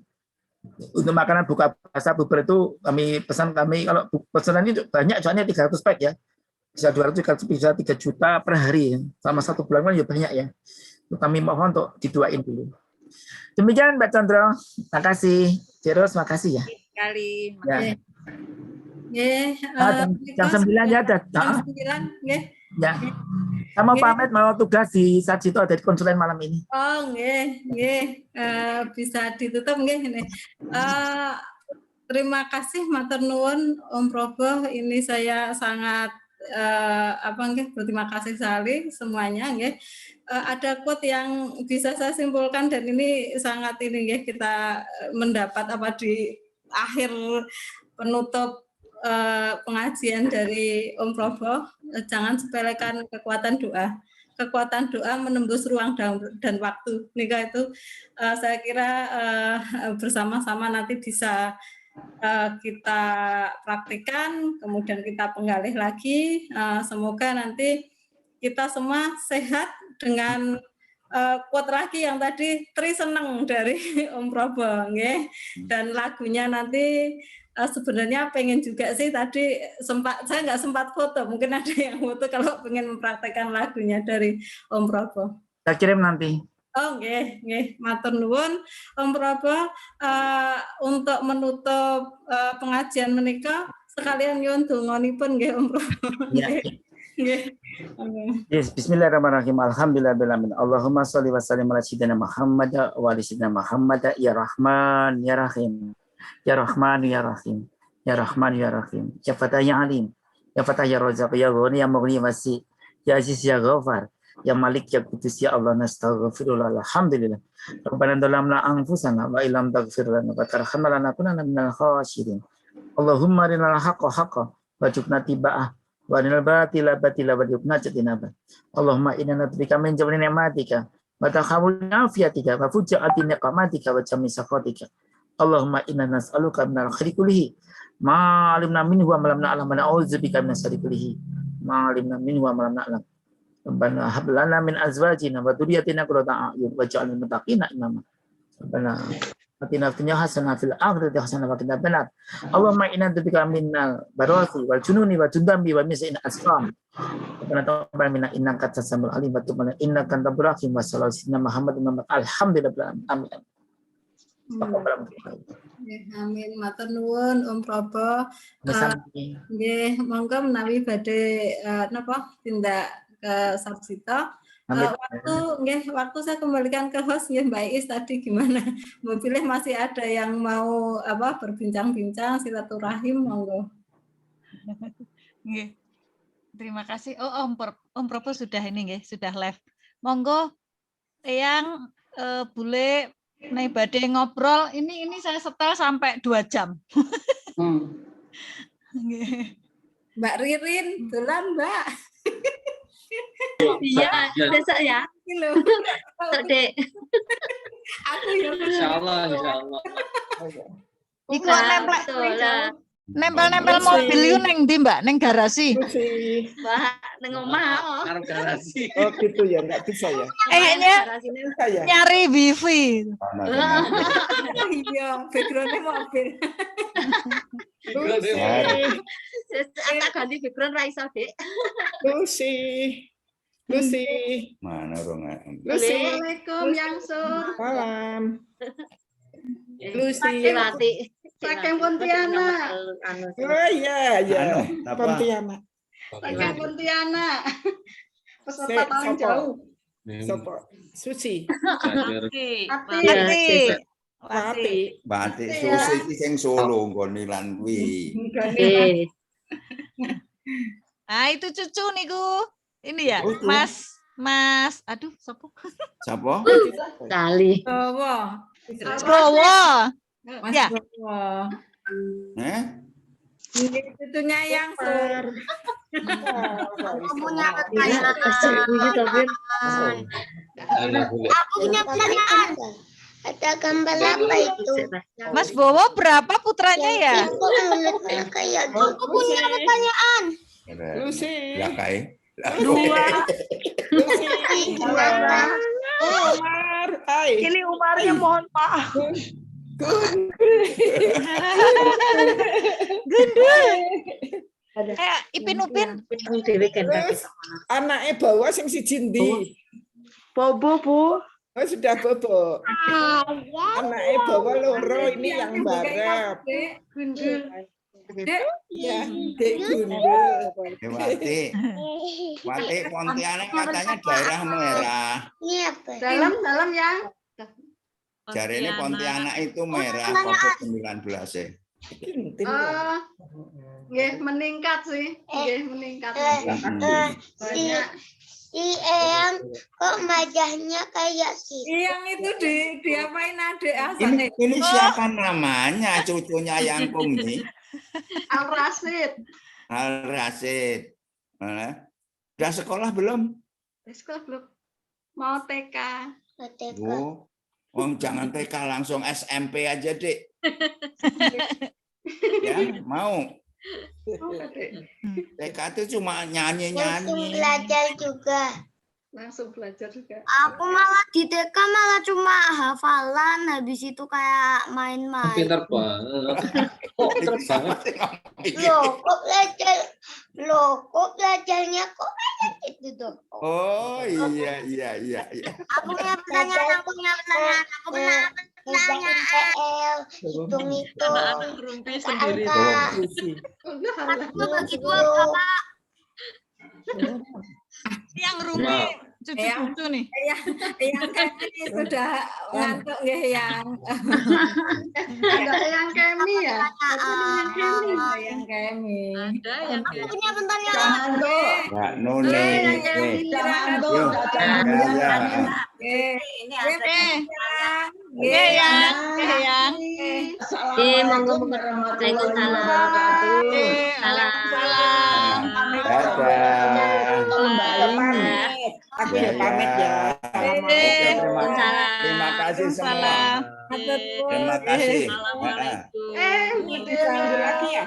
untuk makanan buka puasa bubur itu kami pesan kalau pesanan itu banyak soalnya 300 pack ya. Bisa 200 bisa 3 juta per hari selama 1 bulan kan ya banyak ya. Kami mohon untuk didoain dulu. Demikian Mbak Condro, makasih. Terus makasih ya. Sekali. Ya. Nggih, Jam 9 ya ada. jam 9 nggih. Ya. Saya mau pamit mau tugas di Sarjito dari konsulen malam ini. Oh, nggih. Bisa ditutup nggih ini. Terima kasih matur nuwun Om Proboh, ini saya sangat berterima kasih sekali semuanya nggih. Ada quote yang bisa saya simpulkan dan ini sangat ini nggih, kita mendapat di akhir penutup pengajian dari Om Proboh, jangan sepelekan kekuatan doa. Kekuatan doa menembus ruang dan waktu. Nika itu saya kira bersama-sama nanti bisa kita praktikkan, kemudian kita penggalih lagi. Semoga nanti kita semua sehat dengan quote lagi yang tadi Tri seneng dari Om Proboh, nggih. Dan lagunya nanti sebenarnya pengen juga sih tadi saya nggak sempat foto, mungkin ada yang foto kalau pengen mempraktekkan lagunya dari Om Proboh. Saya kirim nanti. Oh, nggih, matur nuwun Om Proboh, untuk menutup pengajian menika sekalian nyuwun donganipun nggih Om Proboh. Nggih. Yes, bismillahirrahmanirrahim. Alhamdulillahirabbil Allahumma sholli wa sallim ala sayyidina Muhammad wa ali sayyidina Muhammad ya Rahman ya Rahim. Ya Rahman ya Rahim. Ya Rahman ya Rahim. Ya Fatah ya Alim. Ya Fatah ya Razaq ya Ghani ya Mughni Wasi. Ya Aziz ya Ghafar. Ya Malik ya Qudus ya Allah nastaghfirullah. Alhamdulillah. Rabbana dhalamna anfusana wa illam taghfir lana wa tarhamna lanakunanna minal khasirin. Allahumma arinal haqqa haqqan warzuqna tiba'ah wa arinal batila batila warzuqna ijtinabah. Allahumma inna na'udzubika min jawri ni'matika wa takhawuli afiyatika wa fujaati niqamatika wa jami sakhatika. Allahumma inna nas'aluka minal khairi kullihi ma 'alimna minhu wa ma lam na'lam wa na'udzubika minas syarri kullihi ma 'alimna minhu wa ma lam na'lam. Rabbana hab lana min azwajina wa dhurriyyatina qurrata a'yun waj'alna lil muttaqina imama. Rabbana atina fid dunya hasanah fil akhirati hasanah wa qina adzabannar. Allahumma inna na'udzubika minal barasi wal jununi wa jundambi wa min sayyi'il asqam. Rabbana taqabbal minna innaka antas samiul alim wa tub 'alaina innaka antal rahim wa sallallahu alaihi wasallam Muhammadin alhamdulillah. Amin. Amin. Matur nuwun Om Proboh. Nggih, monggo menawi badhe tindak ke Sarjito. Waktu saya kembalikan ke host nggih Mbak Iis tadi gimana? Mobilnya masih ada yang mau berbincang-bincang silaturahim monggo. Nggih. Terima kasih. Oh Om Proboh sudah ini nggih, sudah live. Monggo yang boleh nek badhe ngobrol ini saya setel sampai 2 jam. Nggih. Mbak Ririn, dolan Mbak. Iya, besok ya. Dek. Aku ya. Insyaallah. Iku nempel mobil yo ning ndi, Mbak? Ning garasi. Mbak, ning omah. Arep garasi. Oh gitu ya, enggak bisa ya. Nyari wifi. Iya, background-nya mobil. Tak ganti background ra iso, Dek. Lucy. Mana orang? Assalamualaikum Yang Sur. Malam. Lucy. Saking Pontianak. Oh iya. Pontianak. Saking Pontianak. Peserta paling jauh. Sopo? Susi. Batik Susi iki sing Solo nggone lan kuwi. Ah itu cucu niku. Ini ya, Mas. Aduh, siapa? Siapa? Kali. Bowo. Ya. Ini cucunya Yang Sur. Aku punya pertanyaan. Ada gambar apa itu? Mas Bowo berapa putranya ya? Aku punya pertanyaan. Lucy. Ya kai. 2. Umar. Ini Umarnya mohon maaf. Gundul. Ipin Upin. Terus anaknya bawa sing siji ndi? Bobo, Bu. Oh, sudah bobo. Anaknya bawa loro ini yang barep. Gundul. Dek. Ya, Dek Gundul. Wati. Wati Pontianak katanya daerah merah. Dalam ya. Jari ini Pontianak itu merah COVID-19 ya. Nggih, meningkat sih. Nggih, meningkat. Si Eyang kok wajahnya kayak si Yang itu diapain Adek Ini siapa namanya cucunya yang Kumi? Al-Rasid. Al-Rasid. Udah sekolah belum? Sekolah belum. Mau TK. Oh, jangan TK langsung SMP aja, Dek. Ya, mau. TK itu cuma nyanyi-nyanyi. belajar juga. Langsung belajar juga. Aku malah di TK malah cuma hafalan, habis itu kayak main-main. Pintar banget. Oh, pintar banget. Kok belajarnya kok kayak gitu tuh. Oh iya. Aku punya pertanyaan. Hitung-hitung. Begitu apa? Yang rumpi cucu-cucu nih. Yang kami sudah ngantuk ya yang. Ada yang kemi ya? Yang kemi. Ada yang Aku punya pertanyaan. Mbak Nuni. Aku ya pamit ya. Terima kasih semua. Terima kasih. Minggu lagi ya.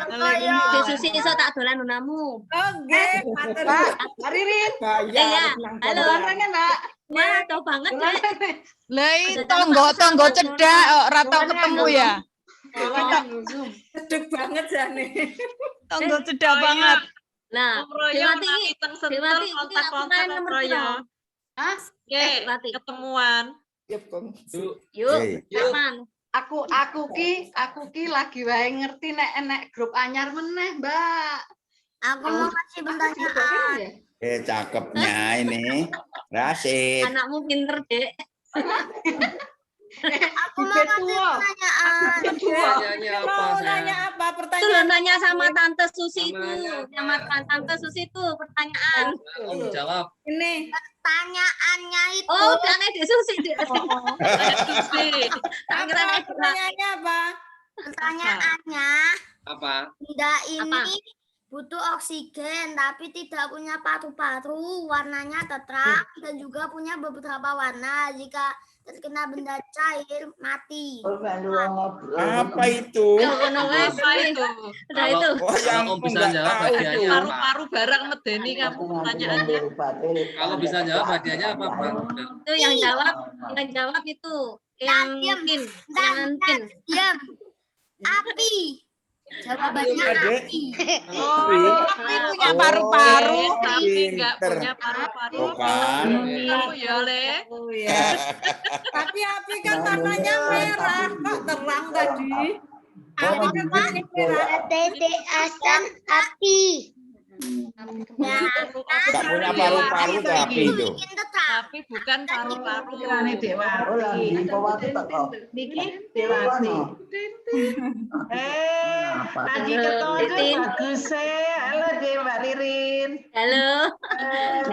Susi iso tak dolan nunamu. Oke, Mbak Ririn. Ya. Halo. Mbak. Wah, tau banget ya. Lah tonggo cedak ora tau ketemu ya. Cedek banget jane. Tonggo cedak banget. Nah, Dewati kontak-kontak Royo. Hah? Oke, ketemuan. Yuk, kapan? Aku ki lagi wae ngerti nek grup anyar meneh, Mbak. Aku mau kasih pertanyaan. Cakepnya ini. Rasid. Anakmu pinter, Dek. Aku mau kasih pertanyaan. Mau nanya apa Itu pertanyaan? nanya sama Tante Susi itu. Sama Tante Susi itu pertanyaan. Jawab. Ini Pertanyaannya itu. Oh, udah Dek Susi, Dek. Susi. Pertanyaannya apa? Pertanyaannya, Apa? benda ini butuh oksigen tapi tidak punya paru-paru, warnanya terang dan juga punya beberapa warna. Jika terkena benda cair, mati. Apa itu? Apa itu? Udah itu. Kalau bisa jawab hadiahnya apa? Paru-paru barang medeni kamu pertanyaannya. Kalau bisa jawab hadiahnya apa, Pak? Itu yang jawab itu yang mungkin. Diam. Api. Jawabannya api. Api punya paru-paru. Tapi nggak punya paru-paru. Bukan. Kamu ya, Le. Oh ya. Tapi api kan warnanya merah, kok terang tadi? Api kan warnanya merah. Dedek asam api. Tak punya paru-paru tuh api itu. Tapi bukan paru-paru. Niki Tadi ketemu bagus halo deh Mbak Ririn. Halo.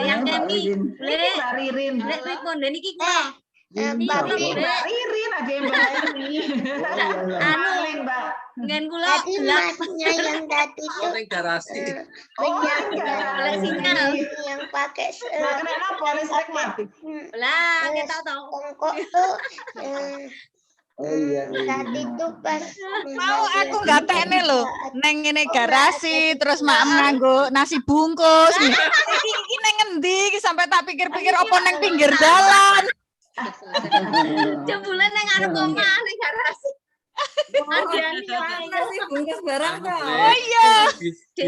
Yang Deni. Mbak Ririn. Lek pripun Deni iki kok? Mbak Ririn ada yang Mbak Ririn. Mbak. Ngen kula Tadi masnya yang tadi tuh Ning garasi. oleh sinyal. yang pakai Kenapa listrik mati? Lah, kita tahu. kongkok tuh tadi tuh pas Mau aku nggak tekne lho, neng ngene garasi terus mak nganggo nasi bungkus. Iki neng ngendi iki sampai tak pikir-pikir apa neng pinggir dalan. Jebule nang arep omah ning garasi. Nasi bungkus barang kok. Oh iya. Di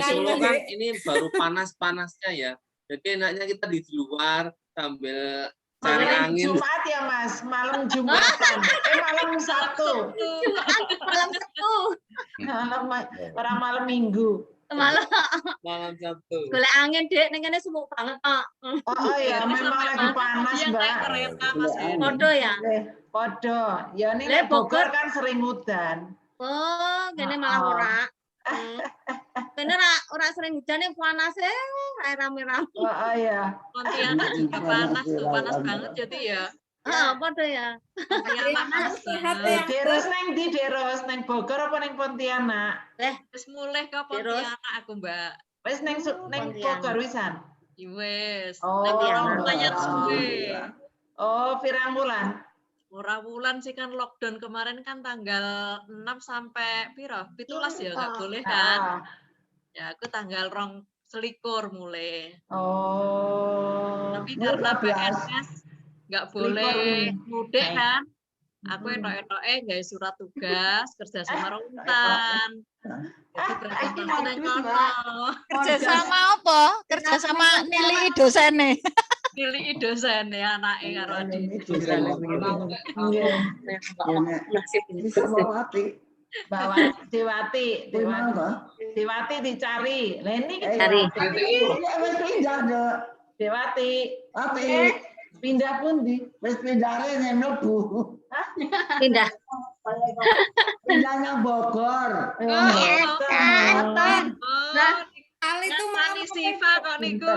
Solo kan ini baru panas-panasnya ya. Jadi enaknya kita di luar sambil cari angin. Jumat ya Mas, malam Jumatan. Malam Sabtu. Malam Sabtu. Orang malam Minggu. Malam Sabtu. Golek angin Dek, ning kene sumuk banget kok. Oh iya, memang lagi panas, Dia naik Mbak. kereta Mas. Podo ya. Podo. Ya ini Le, Bogor Bogor. kan sering hujan. Oh, kene malah ora. Kene ora sering hujan yang panas rame-rame. Oh iya. Pontianak juga panas tuh, panas banget jadi ya. Heeh, podo ya. Pontianak Sehat panas. ya. Deros neng di Deros, neng Bogor apa neng Pontianak? Wis mulai ke Pontianak aku, Mbak. Wis neng Bogor wisan. Wis. Oh, lumayan suwe. Oh, pirang bulan. Ora wulan sih kan lockdown kemarin kan tanggal 6 sampai piro? 17 ya nggak boleh kan? Ya aku tanggal 21 mulai. Oh. Tapi karena PNS nggak boleh mudik kan? Aku etok-etoke nggawe surat tugas kerja sama Runtan. Jadi berkontak nang kono. Kerja sama apa? Kerja sama nilai dosene. Pilih dosen ya anake karo adik. Dewati dicari. Lah ini Cari. Dewati. Pindah pun di wis pindahane nang mlebu. Pindah. Pindahnya Bogor. Kali itu Ngancani Siva kok niku.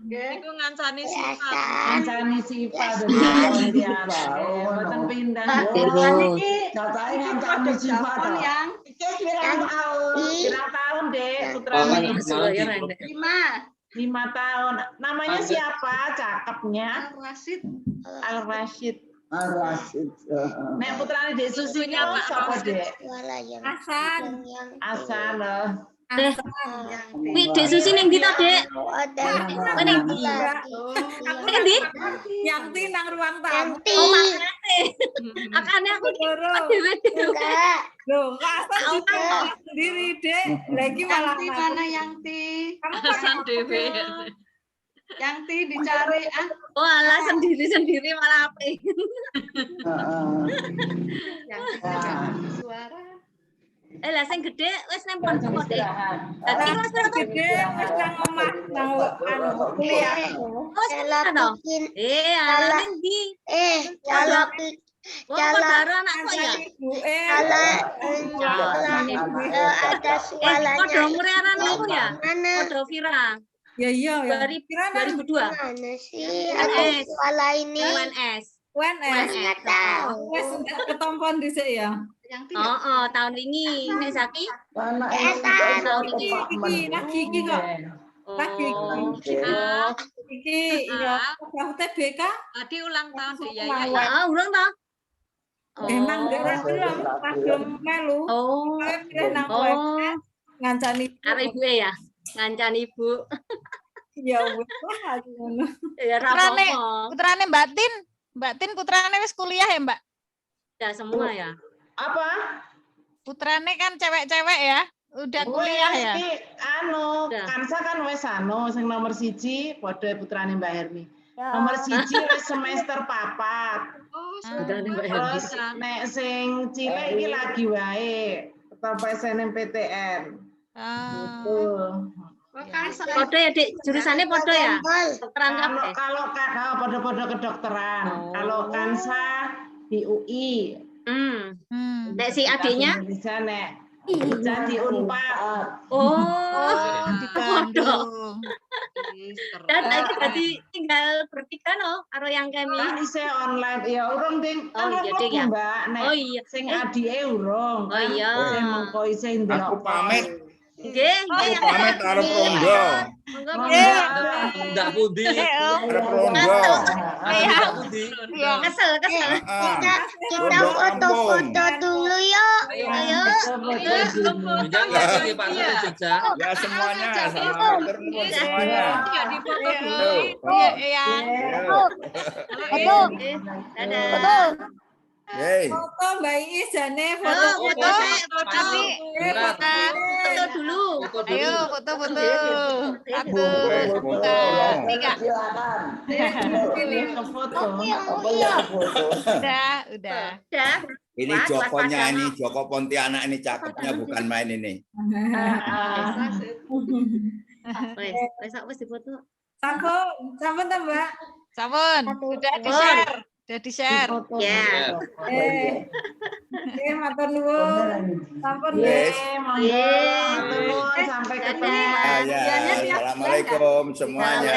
Niku ngancani Siva. Ngancani Siva dari Pontianak. Mboten pindah. Katanya ngancani Siva to. Pirang tahun, Dek, putrane. 5 tahun. Namanya siapa? Cakepnya. Al-Rashid. Al-Rashid. Nek putrane Dek Susi Susunya sapa, Dek? Hasan. Hasan. Wi Dek Susi ning ndi to, Dek? Ning ndi? Ning ndi? Yang ti nang ruang tamu. Oh, makane. Makane aku dhewe-dhewe. Loh, kok Hasan juga sendiri, Dek. Lagi malah Mana yang ti? Hasan dhewe. Yang ti dicari Oh, alah sendiri-sendiri malah apik. suara. Lah sing gedhe wis nang pondok kok, Dek. Dadi kelas berapa? gede wis nang omah nang kuliah. Oh, sekolah to? Alah ning ndi? Kalau Kok baru anak kok ya? ada suaranya. Podo umure anak ya? Podo Vira. Ya iya ya. 2002. Mana sih? Ada suara ini. UNS. UNS. Nggak tahu. Wis ketompon dhisik ya. Oh, tahun wingi nek Zaki. Tahun ini. Iki kok. Lagi iki ya UTBK Tadi ulang tahun di ya. Yaya. Urung to? Emang ora film kagem melu. Oh. Nang UNS ngancani arek ibu ya. Ngancani ibu. Ya wis lah ngono. Ya ra apa-apa. Putrane Mbak Tin putrane wis kuliah ya, Mbak? Ya semua ya. Apa? Putrane kan cewek-cewek ya. Udah kuliah ya. Kansa kan wis sing nomor 1 padha putrane Mbak Hermi. Nomor 1 wis semester 4. Oh, terus nek sing cilik iki lagi wae tetap SNMPTN. Gitu. Podo ya, Dik. Jurusannya podo ya? Kedokteran kabeh. Kalau podo-podo kedokteran. Kalau Kansa di UI. Nek si adiknya? Bisa nek jadi Unpad. Oh, di Bandung. Dan lagi tadi tinggal bertiga no, karo yang kami. Kan isih online ya urung ding. Oh iya ding ya. Mbak, nek sing adike urung. Oh iya. Sing mengko isih ndelok. Aku pamit. Nggih, Aku pamit karo Prondo. Ndak budi. Karo Prondo. Ndak budi. Kesel. Kita foto-foto dulu yuk. Ayo. Jangan lagi Pak Sari Jogja. Ya semuanya, sama terus semuanya. Iya. Dadah. Hei. Foto Mbak Iis jane Oh, foto. foto dulu. Ayo foto-foto. Satu, Foto, dua, ya, tiga. silakan. Foto. Apa ya foto? Udah. Udah. Ini Wah, Jokonya waspada. ini, Joko Pontianak ini cakepnya bukan main ini. Wes wis difoto. Sampun ta, Mbak? Sampun. Udah di-share. Udah di-share. Ya. Matur nuwun. Sampun Yes. nggih. Monggo, sampai ketemu. Ah, ya. Assalamualaikum semuanya.